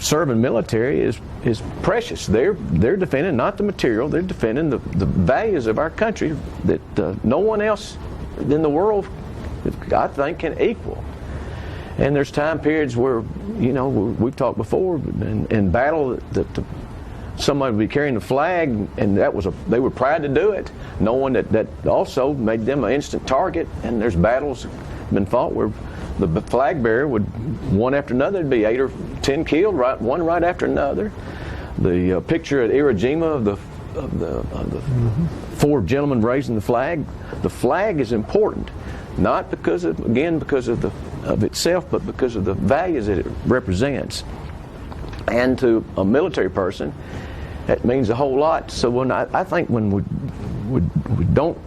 serving military is precious. They're defending not the material, they're defending the values of our country that no one else in the world, I think, can equal. And there's time periods where, you know, we've talked before in battle that somebody would be carrying the flag, and they were proud to do it, knowing that also made them an instant target. And there's battles been fought where the flag bearer would, one after another, it'd be 8 or 10 killed, one right after another. The picture at Iwo Jima of the 4 gentlemen raising the flag is important, not because of itself, but because of the values that it represents. And to a military person, that means a whole lot. So I think when we don't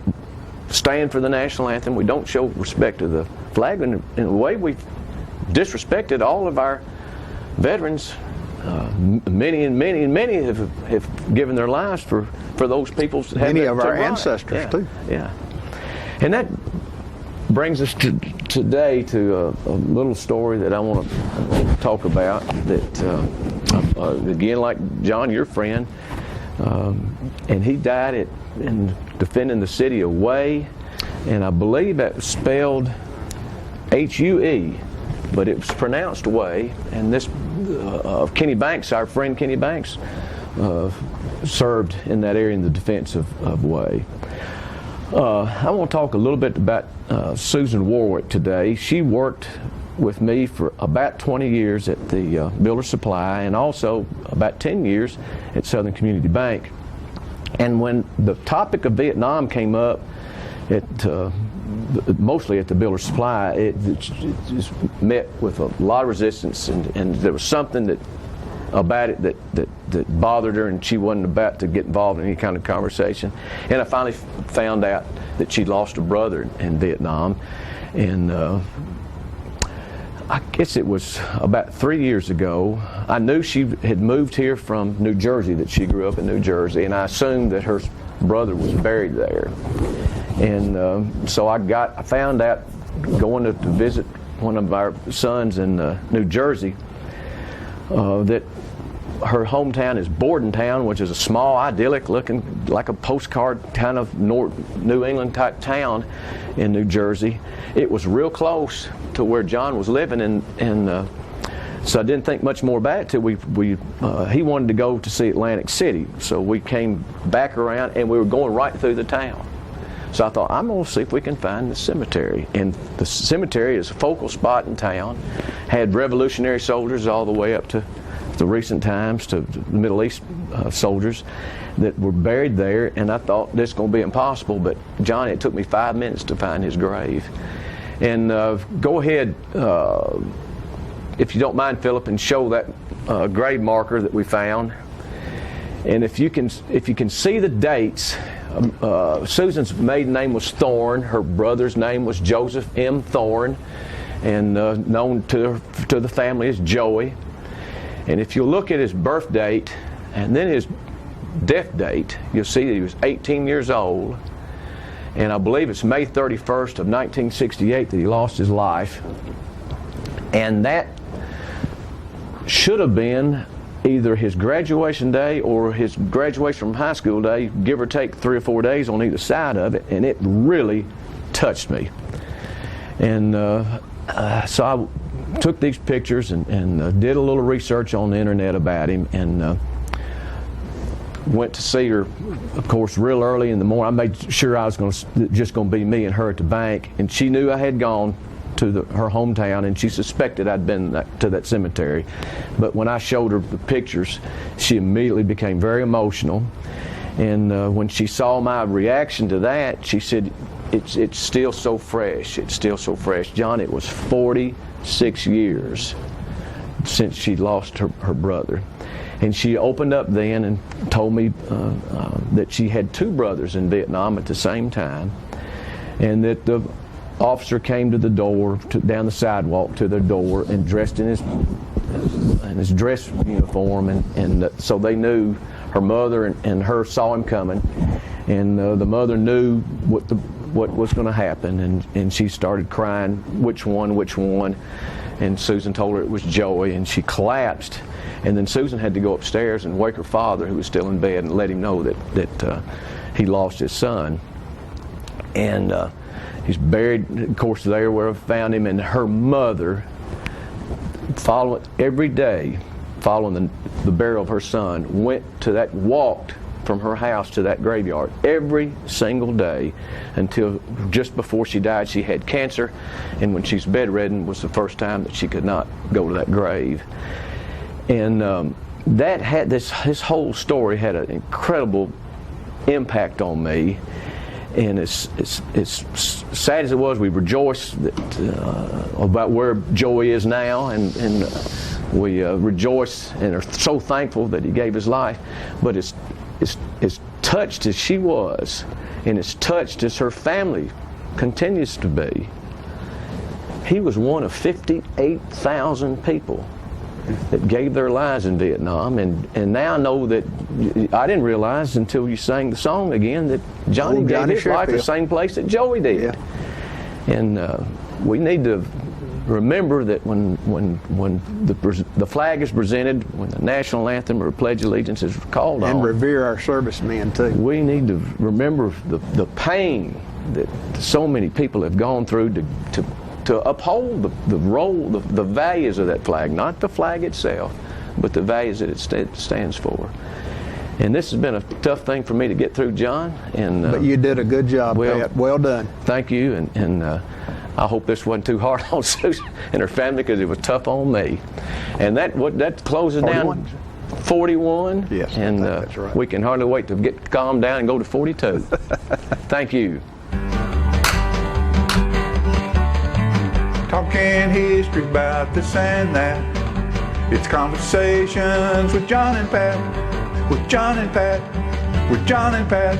stand for the national anthem, we don't show respect to the flag, and in a way we've disrespected all of our veterans. Many have given their lives for those people. Many of our ancestors too. Yeah, and that brings us today to a little story that I want to talk about. That again, like John, your friend, and he died in defending the city of Hue, and I believe that was spelled H-U-E, but it was pronounced Hue. And this Kenny Banks, our friend Kenny Banks, served in that area in the defense of Hue. I want to talk a little bit about Susan Warwick today. She worked with me for about 20 years at the Builder Supply, and also about 10 years at Southern Community Bank. And when the topic of Vietnam came up, mostly at the Builder Supply, it just met with a lot of resistance, and there was something about it that bothered her, and she wasn't about to get involved in any kind of conversation. And I finally found out that she'd lost a brother in Vietnam, and I guess it was about 3 years ago. I knew she had moved here from New Jersey, that she grew up in New Jersey, and I assumed that her brother was buried there. And so I found out going to visit one of our sons in New Jersey that her hometown is Bordentown, which is a small, idyllic looking, like a postcard kind of New England type town in New Jersey. It was real close to where John was living, and so I didn't think much more about it till he wanted to go to see Atlantic City. So we came back around, and we were going right through the town. So I thought, I'm going to see if we can find the cemetery. And the cemetery is a focal spot in town. Had Revolutionary soldiers all the way up to the recent times, to the Middle East soldiers that were buried there. And I thought this is going to be impossible. But Johnny, it took me 5 minutes to find his grave. And go ahead, if you don't mind, Philip, and show that grave marker that we found. And if you can see the dates, Susan's maiden name was Thorne. Her brother's name was Joseph M. Thorne, and known to the family as Joey. And if you look at his birth date and then his death date, you'll see that he was 18 years old. And I believe it's May 31st of 1968 that he lost his life. And that should have been either his graduation day or his graduation from high school day, give or take 3 or 4 days on either side of it, and it really touched me. And so I took these pictures and did a little research on the internet about him, and went to see her, of course, real early in the morning. I made sure I was just going to be me and her at the bank, and she knew I had gone to her hometown, and she suspected I'd been to that cemetery. But when I showed her the pictures, she immediately became very emotional. And when she saw my reaction to that, she said, it's still so fresh. It's still so fresh. John, it was 46 years since she lost her brother. And she opened up then and told me that she had 2 brothers in Vietnam at the same time, and that the officer came to the door, down the sidewalk to their door, and dressed in his dress uniform, and so they knew, her mother and her saw him coming, and the mother knew what was going to happen, and she started crying, which one, and Susan told her it was Joey, and she collapsed. And then Susan had to go upstairs and wake her father, who was still in bed, and let him know that he lost his son. And he's buried, of course, there where I found him. And her mother, every day following the burial of her son, walked from her house to that graveyard every single day until just before she died. She had cancer, and when she's bedridden was the first time that she could not go to that grave. And that had his whole story had an incredible impact on me. And as sad as it was, we rejoiced about where Joey is now, and we rejoice and are so thankful that he gave his life. But as touched as she was, and as touched as her family continues to be, he was one of 58,000 people that gave their lives in Vietnam, and now I know that I didn't realize until you sang the song again that Johnny gave his life the same place that Joey did. Yeah. And we need to remember that when the flag is presented, when the national anthem or Pledge of Allegiance is called on, and revere our servicemen too. We need to remember the pain that so many people have gone through to uphold the role, the values of that flag, not the flag itself, but the values that it stands for. And this has been a tough thing for me to get through, John. And but you did a good job, Pat. Well done. Thank you, and I hope this wasn't too hard on Susan and her family, because it was tough on me. And that closes 41. Down 41. Yes, and that's right. We can hardly wait to get calmed down and go to 42. Thank you. Talking history about this and that. It's conversations with John and Pat, with John and Pat, with John and Pat.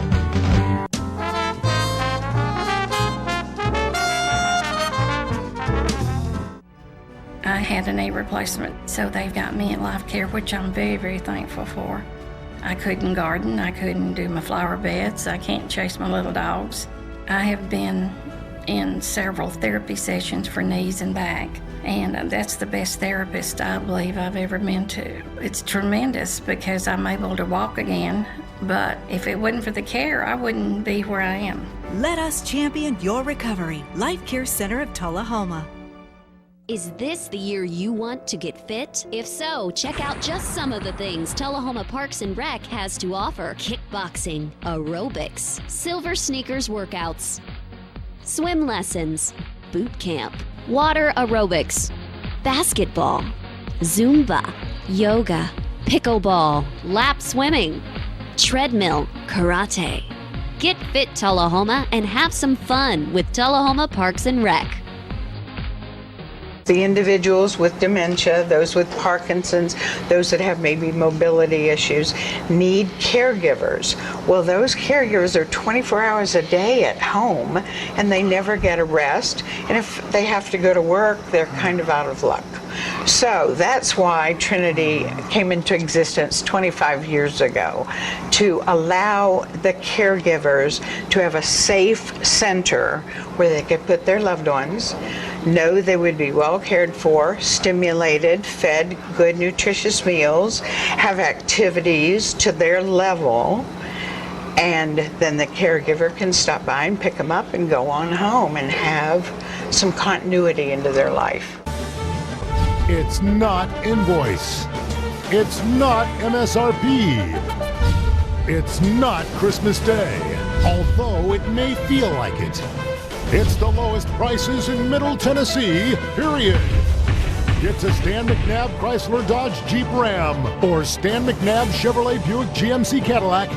I had a knee replacement, so they've got me in life care, which I'm very, very thankful for. I couldn't garden, I couldn't do my flower beds, I can't chase my little dogs. I have been in several therapy sessions for knees and back, and that's the best therapist I believe I've ever been to. It's tremendous because I'm able to walk again, but if it wasn't for the care, I wouldn't be where I am. Let us champion your recovery. Life Care Center of Tullahoma. Is this the year you want to get fit? If so, check out just some of the things Tullahoma Parks and Rec has to offer. Kickboxing, aerobics, silver sneakers workouts, swim lessons, boot camp, water aerobics, basketball, Zumba, yoga, pickleball, lap swimming, treadmill, karate. Get fit, Tullahoma, and have some fun with Tullahoma Parks and Rec. The individuals with dementia, those with Parkinson's, those that have maybe mobility issues, need caregivers. Well, those caregivers are 24 hours a day at home, and they never get a rest. And if they have to go to work, they're kind of out of luck. So that's why Trinity came into existence 25 years ago, to allow the caregivers to have a safe center where they could put their loved ones, know they would be well cared for, stimulated, fed good nutritious meals, have activities to their level, and then the caregiver can stop by and pick them up and go on home and have some continuity into their life. It's not invoice. It's not MSRP. It's not Christmas Day, although it may feel like it. It's the lowest prices in Middle Tennessee, period. Get a Stan McNabb Chrysler Dodge Jeep Ram or Stan McNabb Chevrolet Buick GMC Cadillac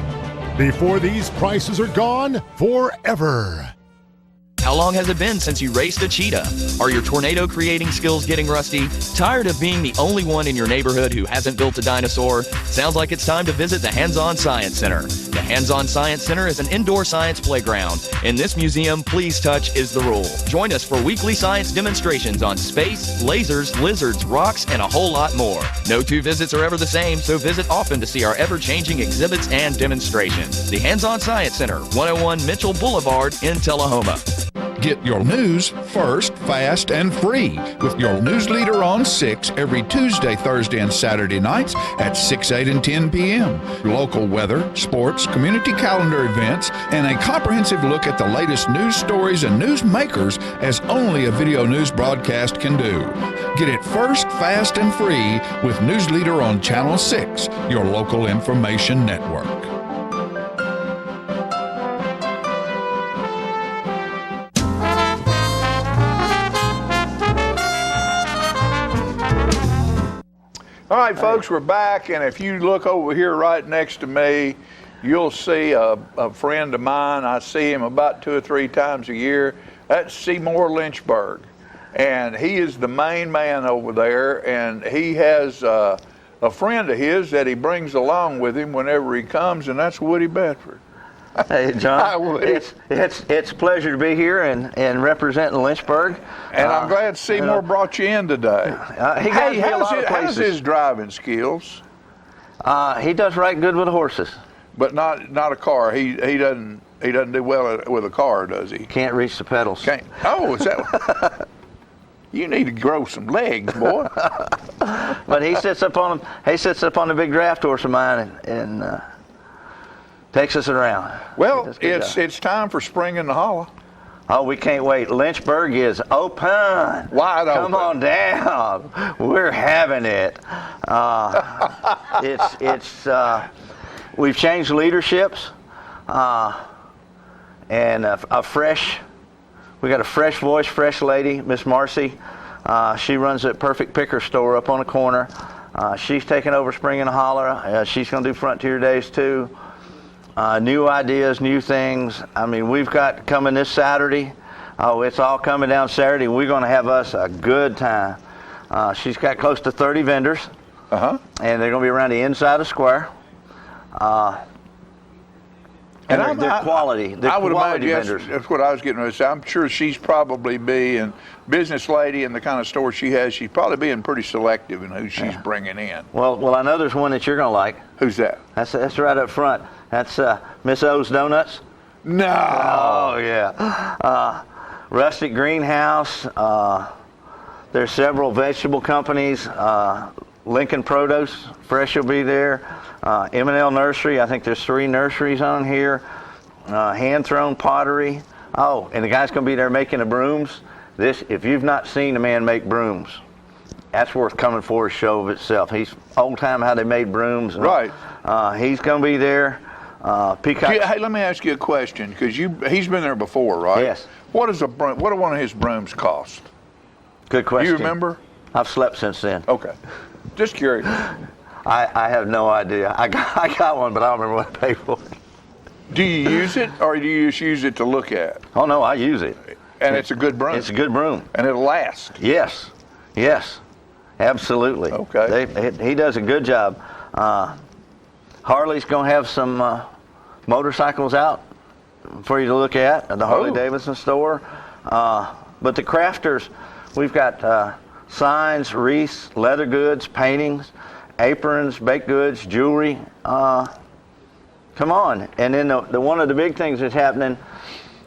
before these prices are gone forever. How long has it been since you raced a cheetah? Are your tornado creating skills getting rusty? Tired of being the only one in your neighborhood who hasn't built a dinosaur? Sounds like it's time to visit the Hands-On Science Center. The Hands-On Science Center is an indoor science playground. In this museum, please touch is the rule. Join us for weekly science demonstrations on space, lasers, lizards, rocks, and a whole lot more. No two visits are ever the same, so visit often to see our ever-changing exhibits and demonstrations. The Hands-On Science Center, 101 Mitchell Boulevard in Tullahoma. Get your news first, fast, and free with your news leader on 6 every Tuesday, Thursday, and Saturday nights at 6, 8, and 10 p.m. Local weather, sports, community calendar events, and a comprehensive look at the latest news stories and news makers as only a video news broadcast can do. Get it first, fast, and free with News Leader on Channel 6, your local information network. All right, folks, we're back, and if you look over here right next to me, you'll see a friend of mine. I see him about 2 or 3 times a year. That's Seymour Lynchburg, and he is the main man over there, and he has a friend of his that he brings along with him whenever he comes, and that's Woody Bedford. Hey, John. Hi, Woody. It's a pleasure to be here and representing Lynchburg. And I'm glad Seymour brought you in today. Hey, how's his driving skills? He does right good with the horses, but not a car. He doesn't do well with a car, does he? Can't reach the pedals. Can't. Oh, is that? You need to grow some legs, boy. But he sits up on the big draft horse of mine and takes us around. Well, it's time for spring in the hollow. Oh, we can't wait. Lynchburg is open. Wide open. Come on down. We're having it. We've changed leaderships, and we got a fresh voice, fresh lady, Miss Marcy. She runs that Perfect Picker store up on the corner. She's taking over Spring in the Holler. She's going to do Frontier Days too. New ideas, new things. I mean, we've got coming this Saturday. Oh, it's all coming down Saturday. We're going to have us a good time. She's got close to 30 vendors. And they're going to be around the inside of the square. And they're quality. They're quality vendors. That's what I was getting ready to say. I'm sure she's probably being business lady and the kind of store she has. She's probably being pretty selective in who she's bringing in. Well, I know there's one that you're going to like. Who's that? That's right up front. That's Miss O's Donuts. No. Oh yeah. Rustic Greenhouse. There's several vegetable companies. Lincoln Produce Fresh will be there. M&L Nursery. I think there's 3 nurseries on here. Hand thrown pottery. Oh, and the guy's going to be there making the brooms. This, if you've not seen a man make brooms, that's worth coming for a show of itself. He's old time how they made brooms. And, right. He's going to be there. Peacock. Hey, let me ask you a question, because he's been there before, right? Yes. What do one of his brooms cost? Good question. Do you remember? I've slept since then. Okay. Just curious. I have no idea. I got one, but I don't remember what I paid for it. Do you use it, or do you just use it to look at? Oh, no, I use it. And it's a good broom? It's a good broom. And it'll last? Yes. Yes. Absolutely. Okay. He does a good job. Harley's going to have some motorcycles out for you to look at the Harley-Davidson store. But the crafters, we've got signs, wreaths, leather goods, paintings, aprons, baked goods, jewelry. Come on. And then one of the big things that's happening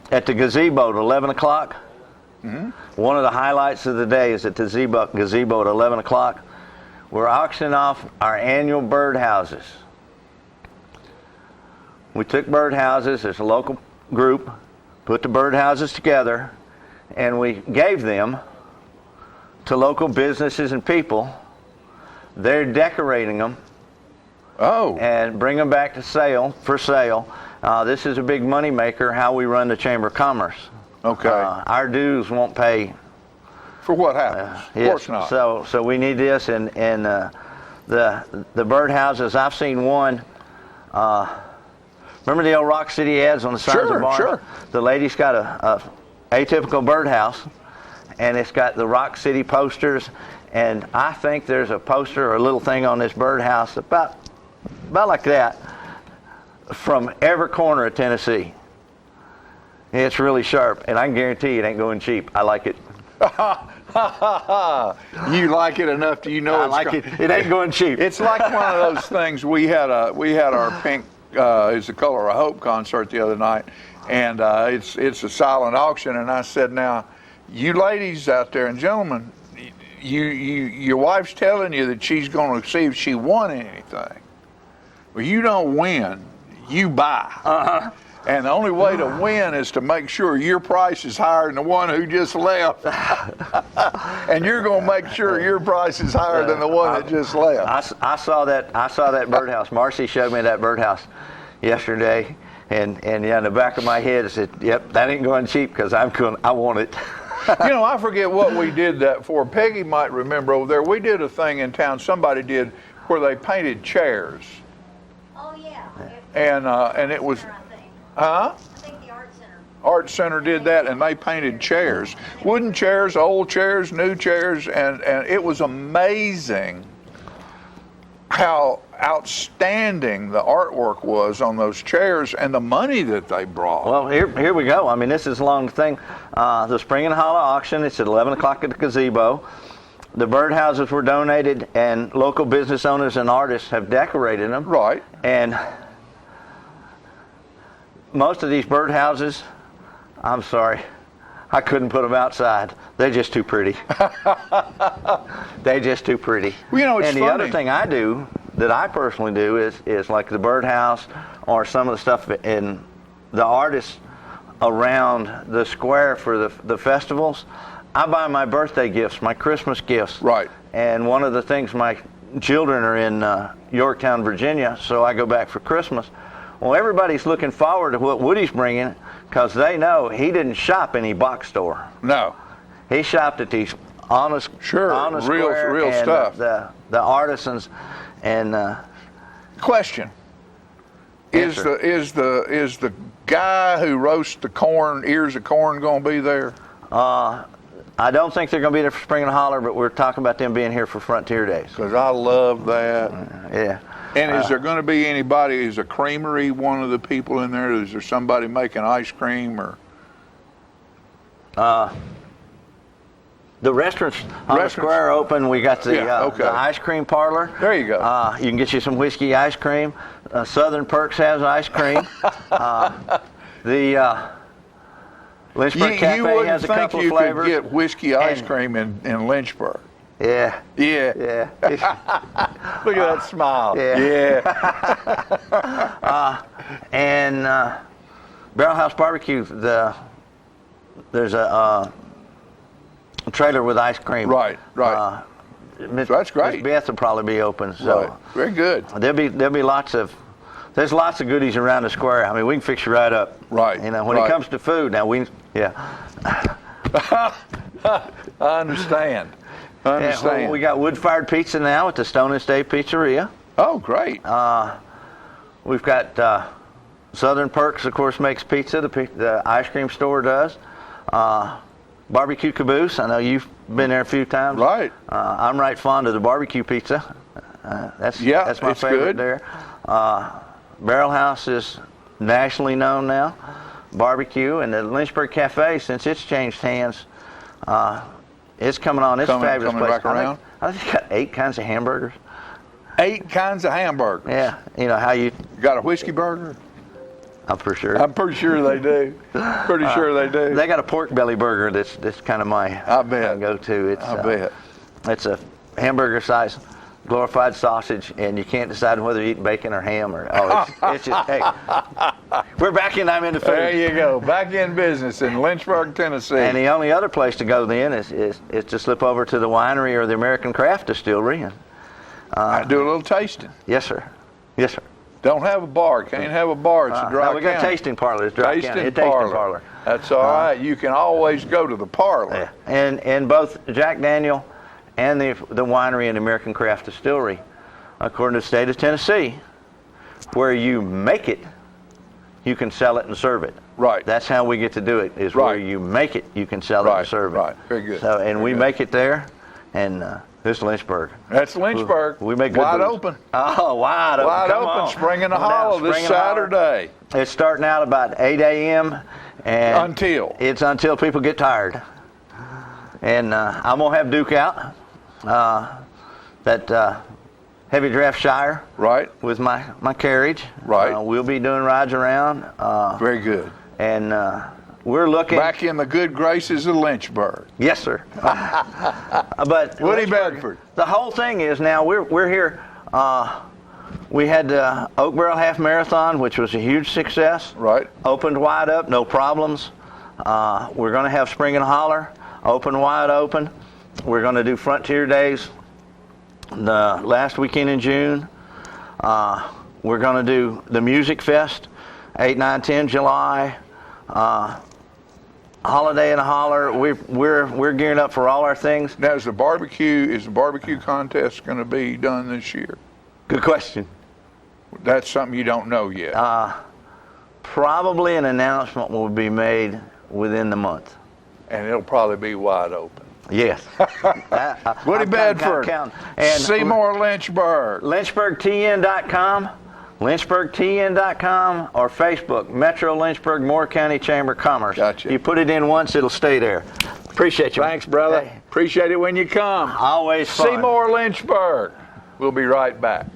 at the gazebo at 11 o'clock. Mm-hmm. One of the highlights of the day is at the gazebo at 11 o'clock. We're auctioning off our annual birdhouses. We took birdhouses as a local group, put the birdhouses together, and we gave them to local businesses and people. They're decorating them. And bring them back to for sale. This is a big money maker, how we run the Chamber of Commerce. Okay. Our dues won't pay. For what happens? Of course not. So we need this, and the birdhouses. I've seen one. Remember the old Rock City ads on the signs of bars? Sure. The lady's got a atypical birdhouse, and it's got the Rock City posters. And I think there's a poster or a little thing on this birdhouse about like that from every corner of Tennessee. It's really sharp, and I can guarantee you it ain't going cheap. I like it. You like it enough to I like it. It ain't going cheap. It's like one of those things. We had our Pink is the Color of Hope concert the other night, and it's a silent auction. And I said, now, you ladies out there and gentlemen, your wife's telling you that she's going to see if she won anything. Well, you don't win, you buy. And the only way to win is to make sure your price is higher than the one who just left. And you're going to make sure your price is higher than the one that just left. I saw that birdhouse. Marcy showed me that birdhouse yesterday, and yeah, in the back of my head I said, "Yep, that ain't going cheap because I want it." I forget what we did that for. Peggy might remember over there. We did a thing in town. Somebody did where they painted chairs. Oh yeah. And it was. Huh? I think the Art Center. Art Center did that, and they painted chairs. Wooden chairs, old chairs, new chairs, and it was amazing how outstanding the artwork was on those chairs and the money that they brought. Well, here we go. I mean, this is along the thing. The Spring and Hollow auction, it's at 11 o'clock at the gazebo. The birdhouses were donated, and local business owners and artists have decorated them. Right. And most of these birdhouses, I'm sorry, I couldn't put them outside. They're just too pretty. They're just too pretty. Well, it's and the funny. other thing I do, that I personally do, is like the birdhouse or some of the stuff in the artists around the square for the festivals. I buy my birthday gifts, my Christmas gifts. Right. And one of the things, my children are in Yorktown, Virginia, so I go back for Christmas. Well, everybody's looking forward to what Woody's bringing because they know he didn't shop any box store. No. He shopped at these honest real square and stuff. The artisans and question. Yes, Is the guy who roasts the corn, ears of corn, going to be there? I don't think they're going to be there for Spring and Holler, but we're talking about them being here for Frontier Days. Because I love that. Yeah. And is there going to be anybody, is a creamery one of the people in there? Is there somebody making ice cream or? The restaurants on the square are open. We got the ice cream parlor. There you go. You can get you some whiskey ice cream. Southern Perks has ice cream. The Lynchburg Cafe has a couple of flavors. You wouldn't think you could get whiskey ice cream in Lynchburg. Yeah. Yeah. Look at that smile. Yeah. And Barrel House Barbecue, there's a trailer with ice cream. Right. So that's great. Miss Beth will probably be open. So Right. Very good. There'll be lots of goodies around the square. I mean, we can fix you right up. Right. You know, when Right. it comes to food, now I understand. Yeah, well, we got wood-fired pizza now at the Stone and Stay Pizzeria. Oh, great. We've got Southern Perks, of course, makes pizza. The ice cream store does. Barbecue Caboose. I know you've been there a few times. Right. I'm right fond of the barbecue pizza. That's my it's favorite good. there. Barrel House is nationally known now. Barbecue, and the Lynchburg Cafe, since it's changed hands, it's coming on. It's a fabulous coming place. back around? I think it's got 8 kinds of hamburgers. 8 kinds of hamburgers. Yeah, you know how you got a whiskey burger. I'm pretty sure. I'm pretty sure they do. Pretty sure they do. They got a pork belly burger. That's kind of my go-to. It's I bet. It's a hamburger size glorified sausage, and you can't decide whether you're eating bacon or ham or it's just hey. We're back in. I'm into food. There you go. Back in business in Lynchburg, Tennessee. And the only other place to go then is to slip over to the winery or the American Craft Distillery and do a little tasting. Yes, sir. Yes, sir. Don't have a bar. Can't have a bar. It's a dry no, we got county. tasting parlors. Dry Tasting county. parlor. That's all right. You can always go to the parlor. Yeah. And both Jack Daniel and the winery and American Craft Distillery, according to the state of Tennessee, where you make it, you can sell it and serve it. Right. That's how we get to do it, is where you make it, you can sell it and serve it. Right. Very good. So, and we make it there, and this is Lynchburg. That's Lynchburg. We make good wide booze. open. Oh, wide open. Wide Come open. on. Spring in the Come on down, Hollow this Spring in the Hollow. Saturday. It's starting out about 8 a.m. and It's until people get tired. And I'm gonna have Duke out. That heavy draft Shire. Right. With my carriage. Right. We'll be doing rides around. Very good. And we're looking back in the good graces of Lynchburg. Yes, sir. But Woody Lynchburg, Bedford. The whole thing is now we're here. We had the Oakboro Half Marathon, which was a huge success. Right. Opened wide up, no problems. We're going to have Spring and Holler, open wide open. We're going to do Frontier Days the last weekend in June. We're going to do the Music Fest, 8, 9, 10 July. Holiday and Holler. We're gearing up for all our things. Now, is the barbecue contest going to be done this year? Good question. That's something you don't know yet. Probably an announcement will be made within the month. And it'll probably be wide open. Yes. Woody Bedford. And Seymour Lynchburg. LynchburgTN.com. LynchburgTN.com or Facebook, Metro Lynchburg, Moore County Chamber of Commerce. Gotcha. You put it in once, it'll stay there. Appreciate you. Thanks, brother. Hey. Appreciate it when you come. Always fun. Seymour Lynchburg. We'll be right back.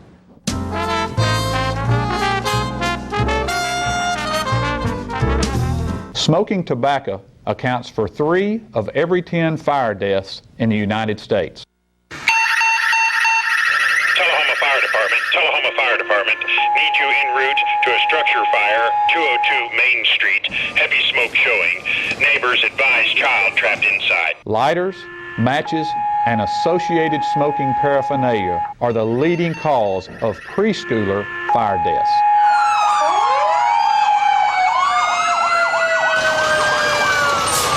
Smoking tobacco accounts for 3 of every 10 fire deaths in the United States. Tullahoma Fire Department. Need you en route to a structure fire, 202 Main Street. Heavy smoke showing. Neighbors advise child trapped inside. Lighters, matches, and associated smoking paraphernalia are the leading cause of preschooler fire deaths.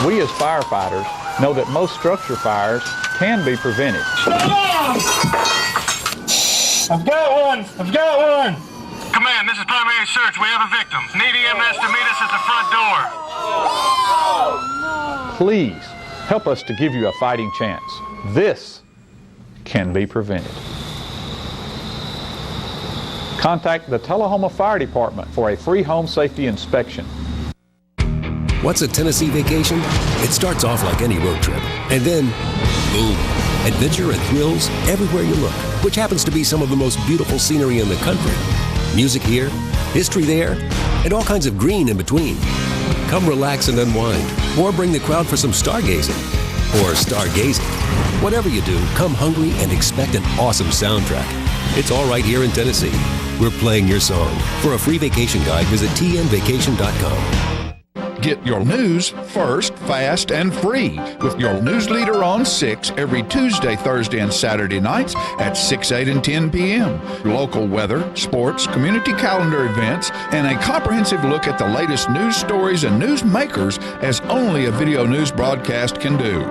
We as firefighters know that most structure fires can be prevented. I've got one! Command, this is primary search. We have a victim. Need EMS to meet us at the front door. Please help us to give you a fighting chance. This can be prevented. Contact the Tullahoma Fire Department for a free home safety inspection. What's a Tennessee vacation? It starts off like any road trip, and then, boom, adventure and thrills everywhere you look, which happens to be some of the most beautiful scenery in the country. Music here, history there, and all kinds of green in between. Come relax and unwind, or bring the crowd for some stargazing, or stargazing. Whatever you do, come hungry and expect an awesome soundtrack. It's all right here in Tennessee. We're playing your song. For a free vacation guide, visit tnvacation.com. Get your news first, fast, and free with your news leader on 6 every Tuesday, Thursday, and Saturday nights at 6, 8, and 10 p.m. Local weather, sports, community calendar events, and a comprehensive look at the latest news stories and news makers as only a video news broadcast can do.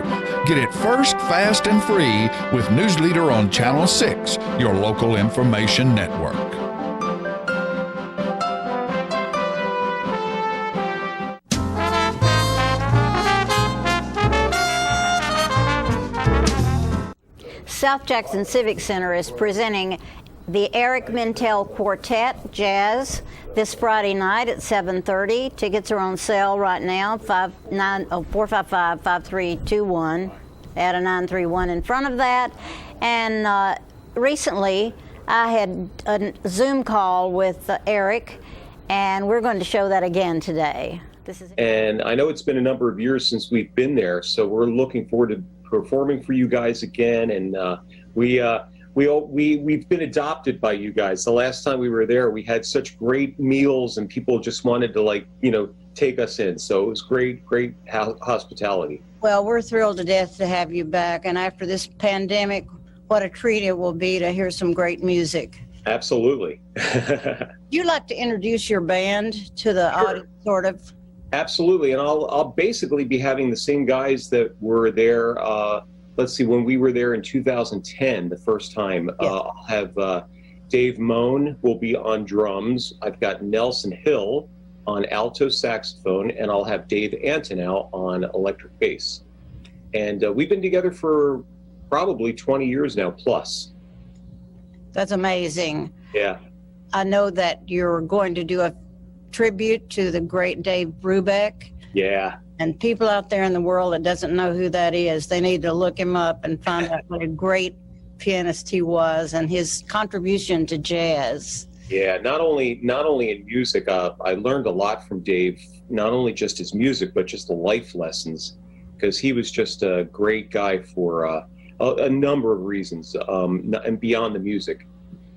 Get it first, fast, and free with News Leader on Channel 6, your local information network. South Jackson Civic Center is presenting the Eric Mintel Quartet Jazz this Friday night at 7:30. Tickets are on sale right now, 455-5321. Add a 931 in front of that. And recently I had a Zoom call with Eric, and we're going to show that again today. And I know it's been a number of years since we've been there, so we're looking forward to performing for you guys again. And we've been adopted by you guys. The last time we were there, we had such great meals, and people just wanted to take us in. So it was great hospitality. Well, we're thrilled to death to have you back. And after this pandemic, what a treat it will be to hear some great music. Absolutely. You'd like to introduce your band to the audience, sort of? Absolutely, and I'll basically be having the same guys that were there. Let's see, when we were there in 2010, the first time, I'll have Dave Moan will be on drums. I've got Nelson Hill on alto saxophone, and I'll have Dave Antonow on electric bass. And we've been together for probably 20 years now, plus. That's amazing. Yeah. I know that you're going to do a tribute to the great Dave Brubeck. Yeah. And people out there in the world that doesn't know who that is, they need to look him up and find out what a great pianist he was and his contribution to jazz. Yeah, not only in music, I learned a lot from Dave, not only just his music, but just the life lessons, because he was just a great guy for a number of reasons, and beyond the music.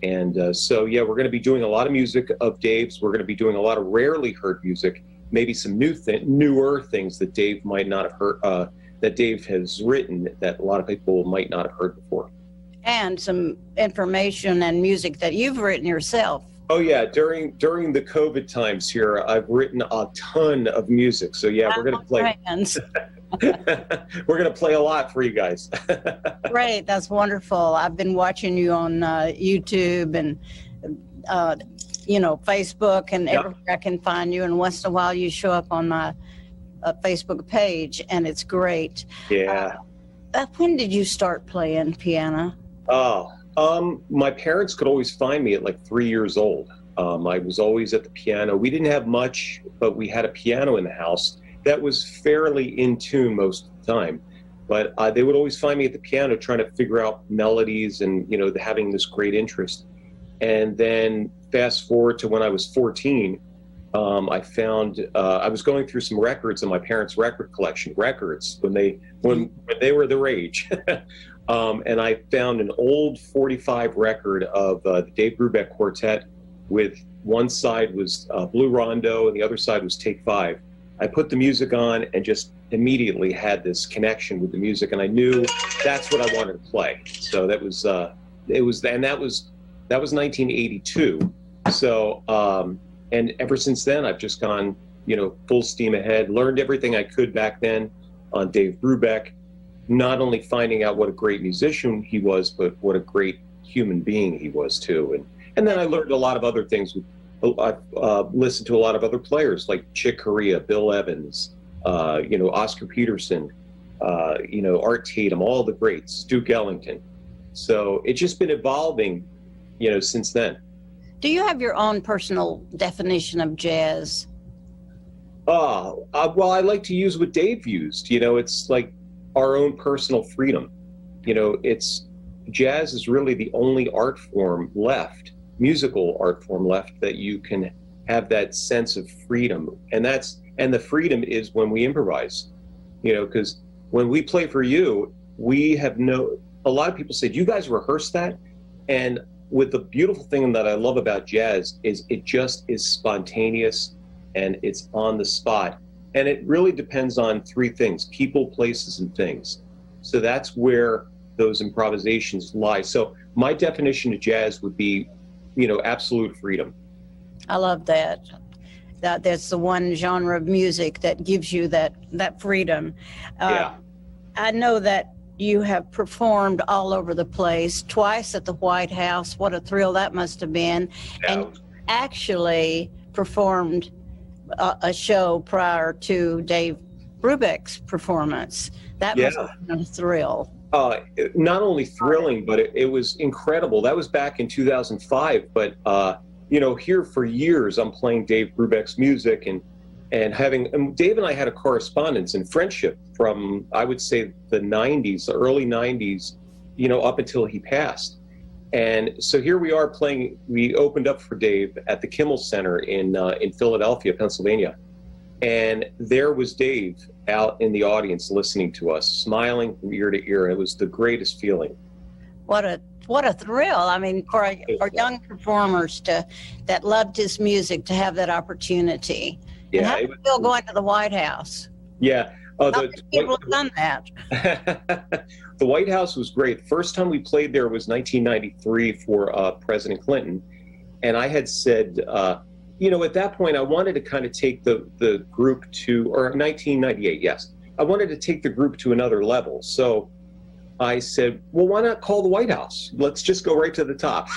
And so, yeah, we're going to be doing a lot of music of Dave's. We're going to be doing a lot of rarely heard music, maybe some newer things that Dave might not have heard, that Dave has written that a lot of people might not have heard before. And some information and music that you've written yourself. Oh, yeah. During the COVID times here, I've written a ton of music. So, yeah, we're going to play. We're going to play a lot for you guys. Great. That's wonderful. I've been watching you on YouTube and, Facebook and everywhere I can find you. And once in a while you show up on my Facebook page, and it's great. Yeah. When did you start playing piano? My parents could always find me at like 3 years old. I was always at the piano. We didn't have much, but we had a piano in the house that was fairly in tune most of the time. But they would always find me at the piano trying to figure out melodies and, having this great interest. And then fast forward to when I was 14, I found I was going through some records in my parents' record collection, records when they were their age. And I found an old 45 record of the Dave Brubeck Quartet with one side was Blue Rondo and the other side was Take 5. I put the music on and just immediately had this connection with the music, and I knew that's what I wanted to play. So that was 1982. So and ever since then, I've just gone full steam ahead. Learned everything I could back then on Dave Brubeck. Not only finding out what a great musician he was, but what a great human being he was too. And then I learned a lot of other things. I've listened to a lot of other players like Chick Corea, Bill Evans, Oscar Peterson, Art Tatum, all the greats, Duke Ellington. So it's just been evolving, since then. Do you have your own personal definition of jazz? Well, I like to use what Dave used. It's like our own personal freedom. Jazz is really the only art form left, musical art form left, that you can have that sense of freedom. And the freedom is when we improvise, because when we play for you, a lot of people say, do you guys rehearse that? And with the beautiful thing that I love about jazz is it just is spontaneous and it's on the spot. And it really depends on three things: people, places, and things. So that's where those improvisations lie. So my definition of jazz would be, absolute freedom. I love that. That's the one genre of music that gives you that freedom. I know that you have performed all over the place, twice at the White House. What a thrill that must have been. Yeah. And actually performed a show prior to Dave Brubeck's performance. That must have been a thrill. Not only thrilling, but it was incredible. That was back in 2005. But, here for years, I'm playing Dave Brubeck's music and Dave and I had a correspondence and friendship from, I would say, the 90s, the early 90s, up until he passed. And so here we are playing. We opened up for Dave at the Kimmel Center in Philadelphia, Pennsylvania. And there was Dave out in the audience listening to us, smiling from ear to ear. It was the greatest feeling. What a thrill. I mean, for young performers that loved his music to have that opportunity. Yeah, and how do you feel going to the White House? Yeah. Not many people have done that. The White House was great. The first time we played there was 1993 for President Clinton. And I had said, at that point, I wanted to kind of take the group to, or 1998, yes. I wanted to take the group to another level. So I said, well, why not call the White House? Let's just go right to the top.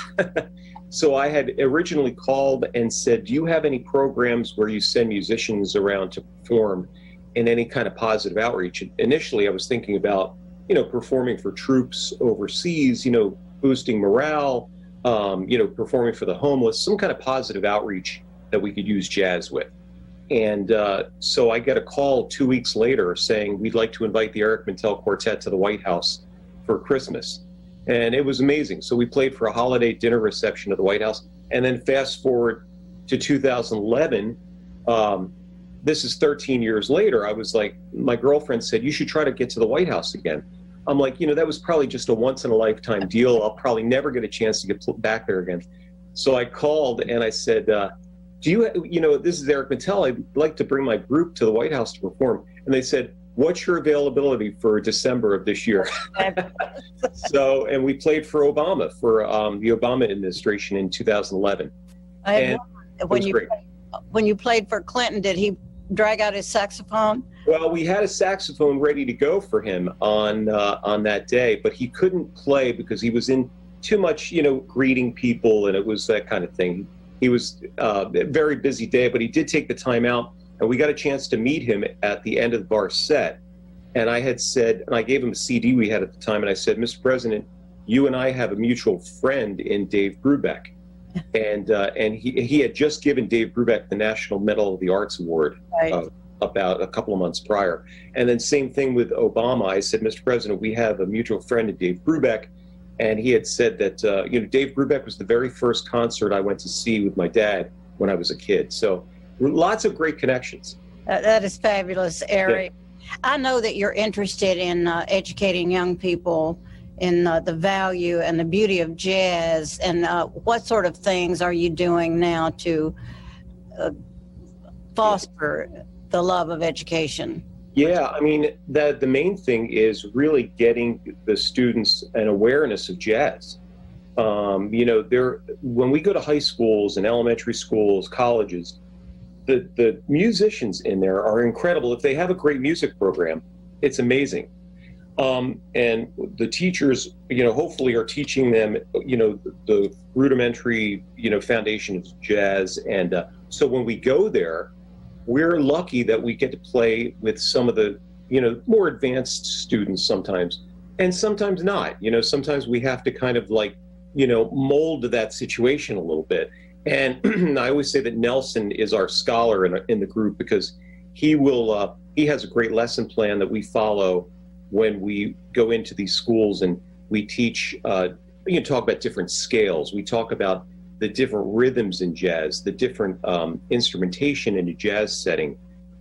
So I had originally called and said, do you have any programs where you send musicians around to perform in any kind of positive outreach? Initially, I was thinking about, performing for troops overseas, boosting morale, performing for the homeless, some kind of positive outreach that we could use jazz with. And so I get a call 2 weeks later saying, we'd like to invite the Eric Mintel Quartet to the White House for Christmas. And it was amazing. So we played for a holiday dinner reception at the White House. And then fast forward to 2011, this is 13 years later, I was like, my girlfriend said, you should try to get to the White House again. I'm like, that was probably just a once in a lifetime deal. I'll probably never get a chance to get back there again. So I called and I said, do you, this is Eric Mintel. I'd like to bring my group to the White House to perform. And they said, what's your availability for December of this year? So, and we played for Obama, for the Obama administration in 2011. When you played for Clinton, did he drag out his saxophone? Well, we had a saxophone ready to go for him on that day, but he couldn't play because he was in too much, greeting people, and it was that kind of thing. He was a very busy day, but he did take the time out, and we got a chance to meet him at the end of our set. And I had said, and I gave him a CD we had at the time, and I said, Mr. President, you and I have a mutual friend in Dave Brubeck. And he had just given Dave Brubeck the National Medal of the Arts Award about a couple of months prior. And then same thing with Obama. I said, Mr. President, we have a mutual friend in Dave Brubeck. And he had said that, Dave Brubeck was the very first concert I went to see with my dad when I was a kid. So lots of great connections. That is fabulous, Eric. Yeah. I know that you're interested in educating young people in the value and the beauty of jazz. And what sort of things are you doing now to foster the love of education? Yeah, I mean, the main thing is really getting the students an awareness of jazz. When we go to high schools and elementary schools, colleges, the musicians in there are incredible. If they have a great music program, it's amazing. And the teachers, hopefully are teaching them, the rudimentary, foundation of jazz. And so when we go there, we're lucky that we get to play with some of the, more advanced students sometimes, and sometimes not. Sometimes we have to kind of mold that situation a little bit. And I always say that Nelson is our scholar in the group, because he has a great lesson plan that we follow when we go into these schools and we teach, talk about different scales. We talk about the different rhythms in jazz, the different instrumentation in a jazz setting,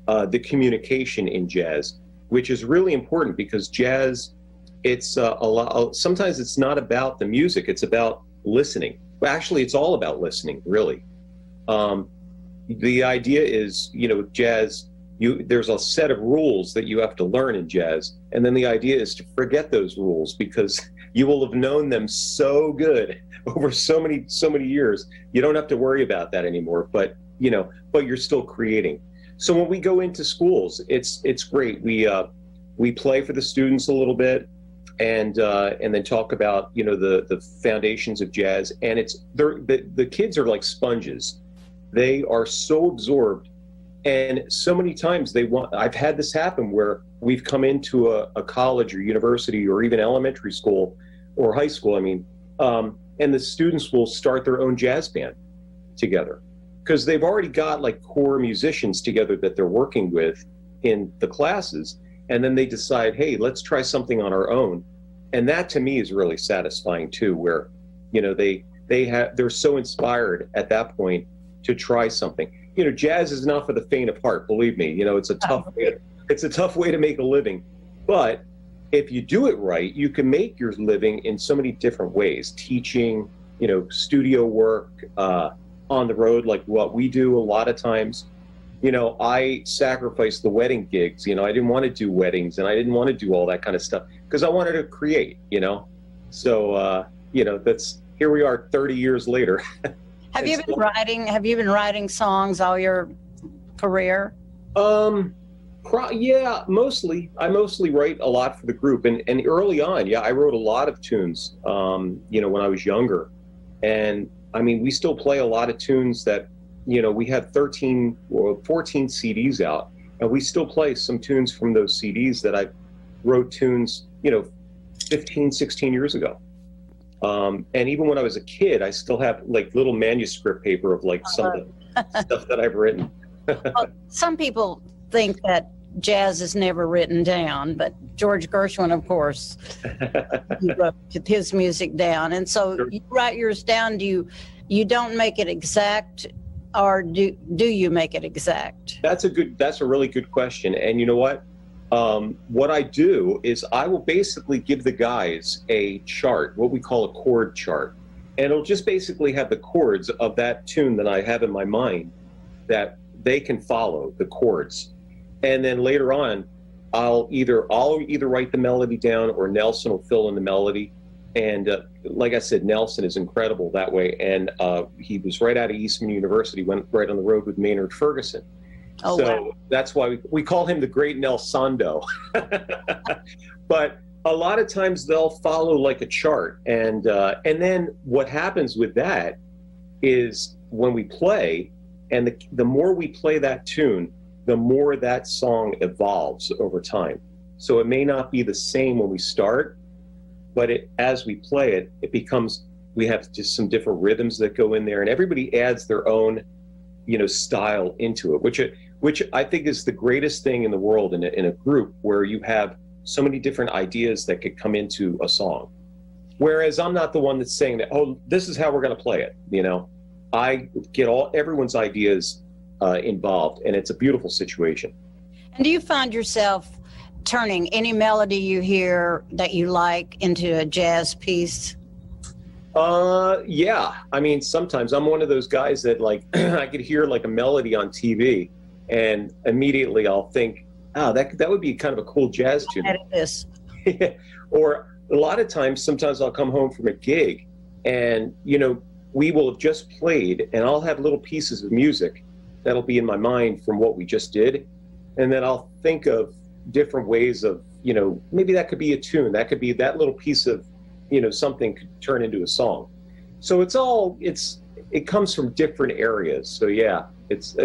the communication in jazz, which is really important because jazz, it's sometimes it's not about the music, it's about listening. Well, actually, it's all about listening, really. The idea is, jazz, there's a set of rules that you have to learn in jazz, and then the idea is to forget those rules because you will have known them so good over so many years. You don't have to worry about that anymore, but you're still creating. So when we go into schools, it's great. We play for the students a little bit, and then talk about the foundations of jazz. And the kids are like sponges. They are so absorbed, and so many times I've had this happen where we've come into a college or university or even elementary school or high school. And the students will start their own jazz band together because they've already got like core musicians together that they're working with in the classes. And then they decide, hey, let's try something on our own. And that to me is really satisfying too, where, they're so inspired at that point to try something. Jazz is not for the faint of heart, believe me. It's a tough way to make a living. But if you do it right, you can make your living in so many different ways. Teaching, studio work, on the road, like what we do a lot of times. I sacrificed the wedding gigs. I didn't want to do weddings, and I didn't want to do all that kind of stuff because I wanted to create, So, that's here we are 30 years later. Have you been writing songs all your career? Yeah, mostly. I mostly write a lot for the group, and early on, I wrote a lot of tunes. When I was younger, and we still play a lot of tunes that, we have 13 or 14 CDs out, and we still play some tunes from those CDs that I wrote tunes, 15, 16 years ago. And even when I was a kid, I still have like little manuscript paper of like some of the stuff that I've written. Well, some people think that jazz is never written down, but George Gershwin, of course, he wrote his music down. And so you write yours down. You don't make it exact, or do you make it exact? That's a really good question. And you know what? What I do is I will basically give the guys a chart, what we call a chord chart. And it'll just basically have the chords of that tune that I have in my mind that they can follow, the chords. And then later on, I'll either write the melody down, or Nelson will fill in the melody. And like I said, Nelson is incredible that way. And he was right out of Eastman University, went right on the road with Maynard Ferguson. Oh, so wow. That's why we call him the great Nelsando. But a lot of times they'll follow like a chart. And then what happens with that is when we play, and the more we play that tune, the more that song evolves over time. So it may not be the same when we start, but as we play it, it becomes, we have just some different rhythms that go in there, and everybody adds their own, style into it, which I think is the greatest thing in the world in a group where you have so many different ideas that could come into a song. Whereas I'm not the one that's saying that, oh, this is how we're going to play it. I get everyone's ideas involved, and it's a beautiful situation. And do you find yourself turning any melody you hear that you like into a jazz piece? Yeah. Sometimes I'm one of those guys that like, I could hear like a melody on TV, and immediately I'll think, that would be kind of a cool jazz tune. This. Or a lot of times, sometimes I'll come home from a gig, and, we will have just played, and I'll have little pieces of music that'll be in my mind from what we just did. And then I'll think of different ways of, maybe that could be a tune. That could be that little piece of, something could turn into a song. So it comes from different areas. So yeah, it's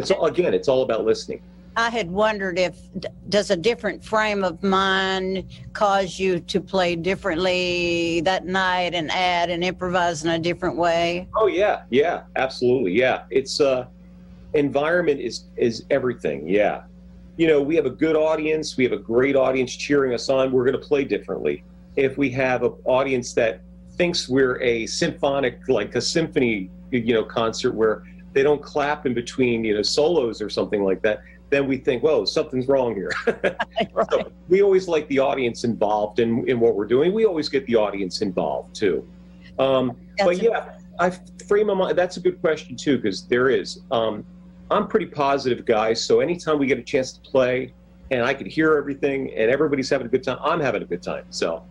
all about listening. I had wondered does a different frame of mind cause you to play differently that night and add and improvise in a different way? Oh yeah, absolutely. Yeah. It's environment is everything. Yeah. We have a good audience. We have a great audience cheering us on. We're going to play differently. If we have an audience that thinks we're a symphonic, like a symphony, concert where they don't clap in between, solos or something like that, then we think, whoa, something's wrong here. Right. So we always like the audience involved in what we're doing. We always get the audience involved too. But yeah, I frame my mind. That's a good question too, because there is. I'm I'm a pretty positive guy, so anytime we get a chance to play and I can hear everything and everybody's having a good time, I'm having a good time. So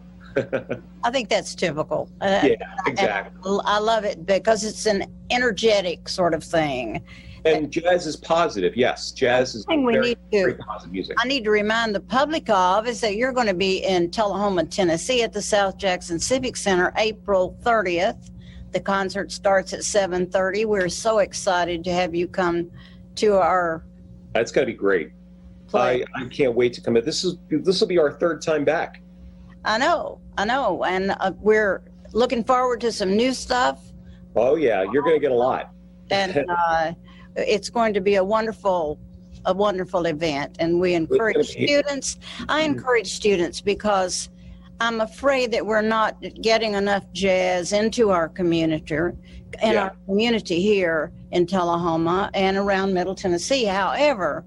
I think that's typical. yeah, exactly. I love it because it's an energetic sort of thing. And jazz is positive. Yes, jazz is very positive music. I need to remind the public of is that you're going to be in Tullahoma, Tennessee at the South Jackson Civic Center April 30th. The concert starts at 7:30. We're so excited to have you come to our That's going to be great. I can't wait to come in. This will be our third time back. I know. And we're looking forward to some new stuff. Oh, yeah. You're going to get a lot. And it's going to be a wonderful event. And we encourage students. I encourage students because I'm afraid that we're not getting enough jazz into our community, our community here in Tullahoma and around Middle Tennessee. However,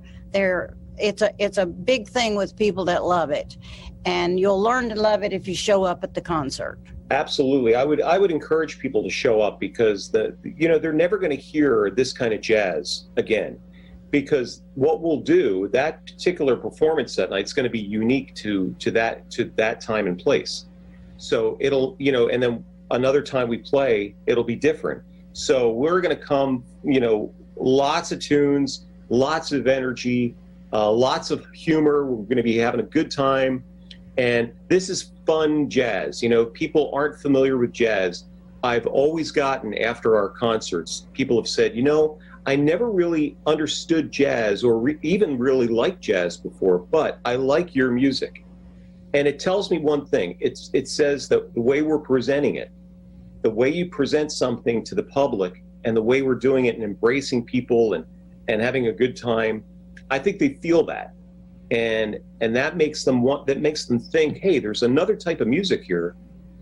it's a big thing with people that love it, and you'll learn to love it if you show up at the concert. Absolutely, I would encourage people to show up because they're never going to hear this kind of jazz again. Because what we'll do, that particular performance that night is going to be unique to that time and place. So it'll, and then another time we play, it'll be different. So we're going to come, lots of tunes, lots of energy, lots of humor. We're going to be having a good time. And this is fun jazz. People aren't familiar with jazz. I've always gotten, after our concerts, people have said, I never really understood jazz or even really liked jazz before, but I like your music. And it tells me one thing. It says that the way we're presenting it, the way you present something to the public and the way we're doing it and embracing people and having a good time, I think they feel that. And that makes them think, hey, there's another type of music here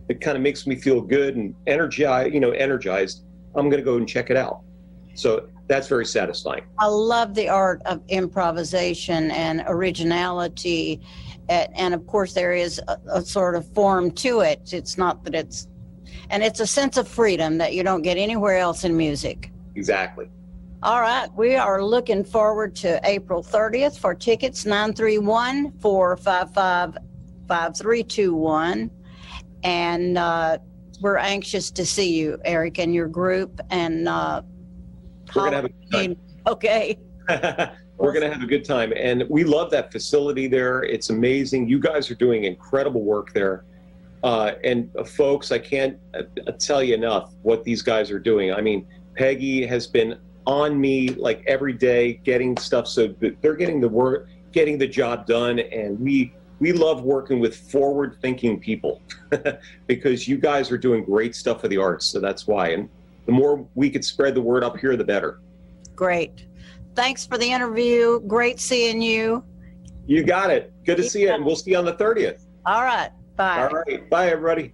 that kind of makes me feel good and energized. I'm going to go and check it out. So that's very satisfying. I love the art of improvisation and originality. And of course, there is a sort of form to it. It's not that it's a sense of freedom that you don't get anywhere else in music. Exactly. All right. We are looking forward to April 30th. For tickets, 931-455-5321. And we're anxious to see you, Eric, and your group. And we're going to have a good time. Okay. We're going to have a good time. And we love that facility there. It's amazing. You guys are doing incredible work there. And folks, I can't tell you enough what these guys are doing. I mean, Peggy has been on me like every day getting stuff so that they're getting the job done. And we love working with forward-thinking people because you guys are doing great stuff for the arts. So that's why. And the more we could spread the word up here, the better. Great. Thanks for the interview. Great seeing you. You got it. Good to see you. And we'll see you on the 30th. All right. Bye. All right. Bye, everybody.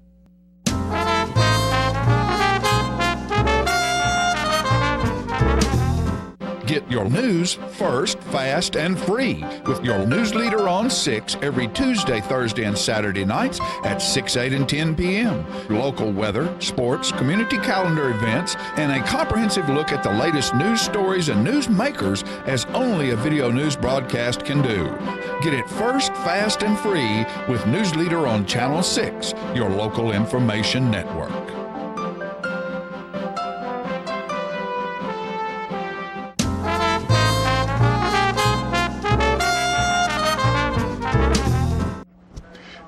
Get your news first, fast, and free with your news leader on 6 every Tuesday, Thursday, and Saturday nights at 6, 8, and 10 p.m. Local weather, sports, community calendar events, and a comprehensive look at the latest news stories and news makers as only a video news broadcast can do. Get it first, fast, and free with News Leader on Channel 6, your local information network.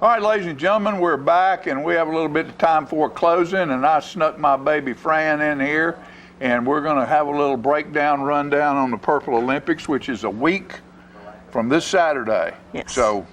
All right, ladies and gentlemen, we're back, and we have a little bit of time for closing, and I snuck my baby Fran in here, and we're going to have a little rundown on the Purple Olympics, which is a week from this Saturday. Yes. So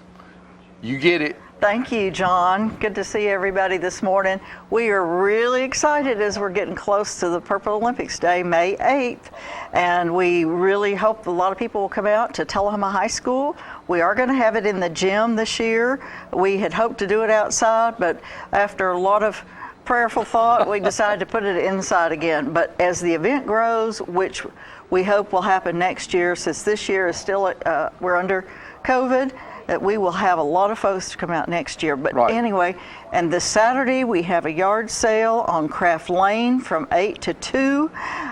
you get it. Thank you, John. Good to see everybody this morning. We are really excited as we're getting close to the Purple Olympics Day, May 8th, and we really hope a lot of people will come out to Tullahoma High School. We are going to have it in the gym this year. We had hoped to do it outside, but after a lot of prayerful thought, we decided to put it inside again. But as the event grows, which we hope will happen next year, since this year is still, we're under COVID, that we will have a lot of folks to come out next year. But anyway, and this Saturday we have a yard sale on Craft Lane from 8 to 2.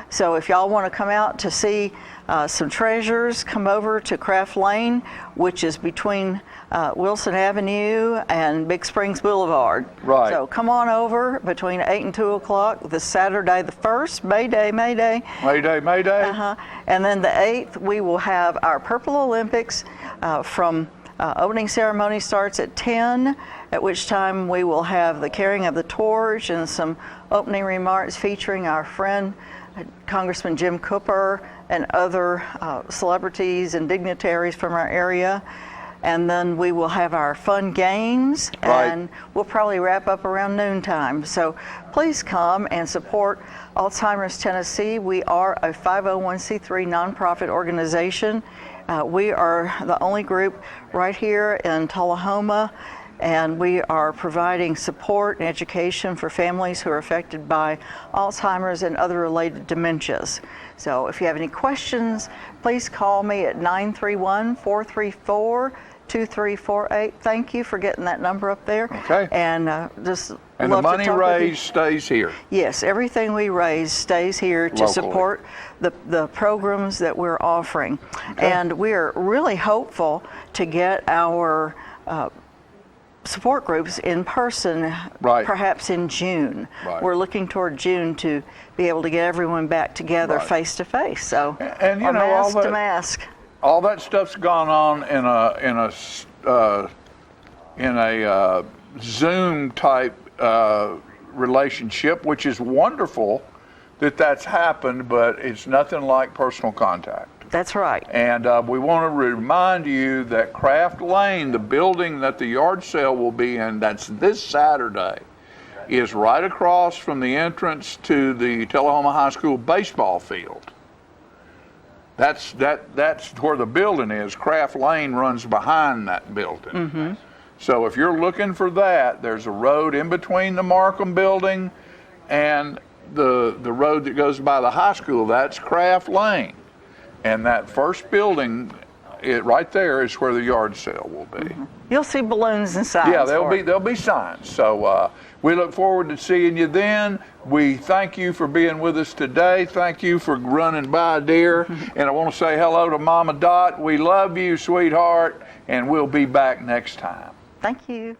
So if y'all want to come out to see some treasures, come over to Craft Lane, which is between Wilson Avenue and Big Springs Boulevard. Right. So come on over between 8 and 2 o'clock this Saturday the 1st, May Day. May Day. And then the 8th, we will have our Purple Olympics from opening ceremony starts at 10, at which time we will have the carrying of the torch and some opening remarks featuring our friend Congressman Jim Cooper and other celebrities and dignitaries from our area. And then we will have our fun games, and we'll probably wrap up around noontime. So please come and support Alzheimer's Tennessee. We are a 501c3 nonprofit organization. We are the only group right here in Tullahoma, and we are providing support and education for families who are affected by Alzheimer's and other related dementias. So if you have any questions, please call me at 931-434-2348. Thank you for getting that number up there. Okay. And And the money raised stays here. Yes, everything we raise stays here to Locally. support the programs that we're offering. Okay. And we are really hopeful to get our support groups in person, perhaps in June. Right. We're looking toward June to be able to get everyone back together face to face. So, And you know, mask all to that, mask. all that stuff's gone on in a Zoom type relationship, which is wonderful that that's happened, but it's nothing like personal contact. That's right. And we want to remind you that Craft Lane, the building that the yard sale will be in, that's this Saturday, is right across from the entrance to the Tullahoma High School baseball field. That's where the building is. Craft Lane runs behind that building. Mm-hmm. So if you're looking for that, there's a road in between the Markham building and the road that goes by the high school. That's Craft Lane. And that first building, right there is where the yard sale will be. Mm-hmm. You'll see balloons and signs. Yeah, there'll be signs. So we look forward to seeing you then. We thank you for being with us today. Thank you for running by, dear. And I want to say hello to Mama Dot. We love you, sweetheart, and we'll be back next time. Thank you.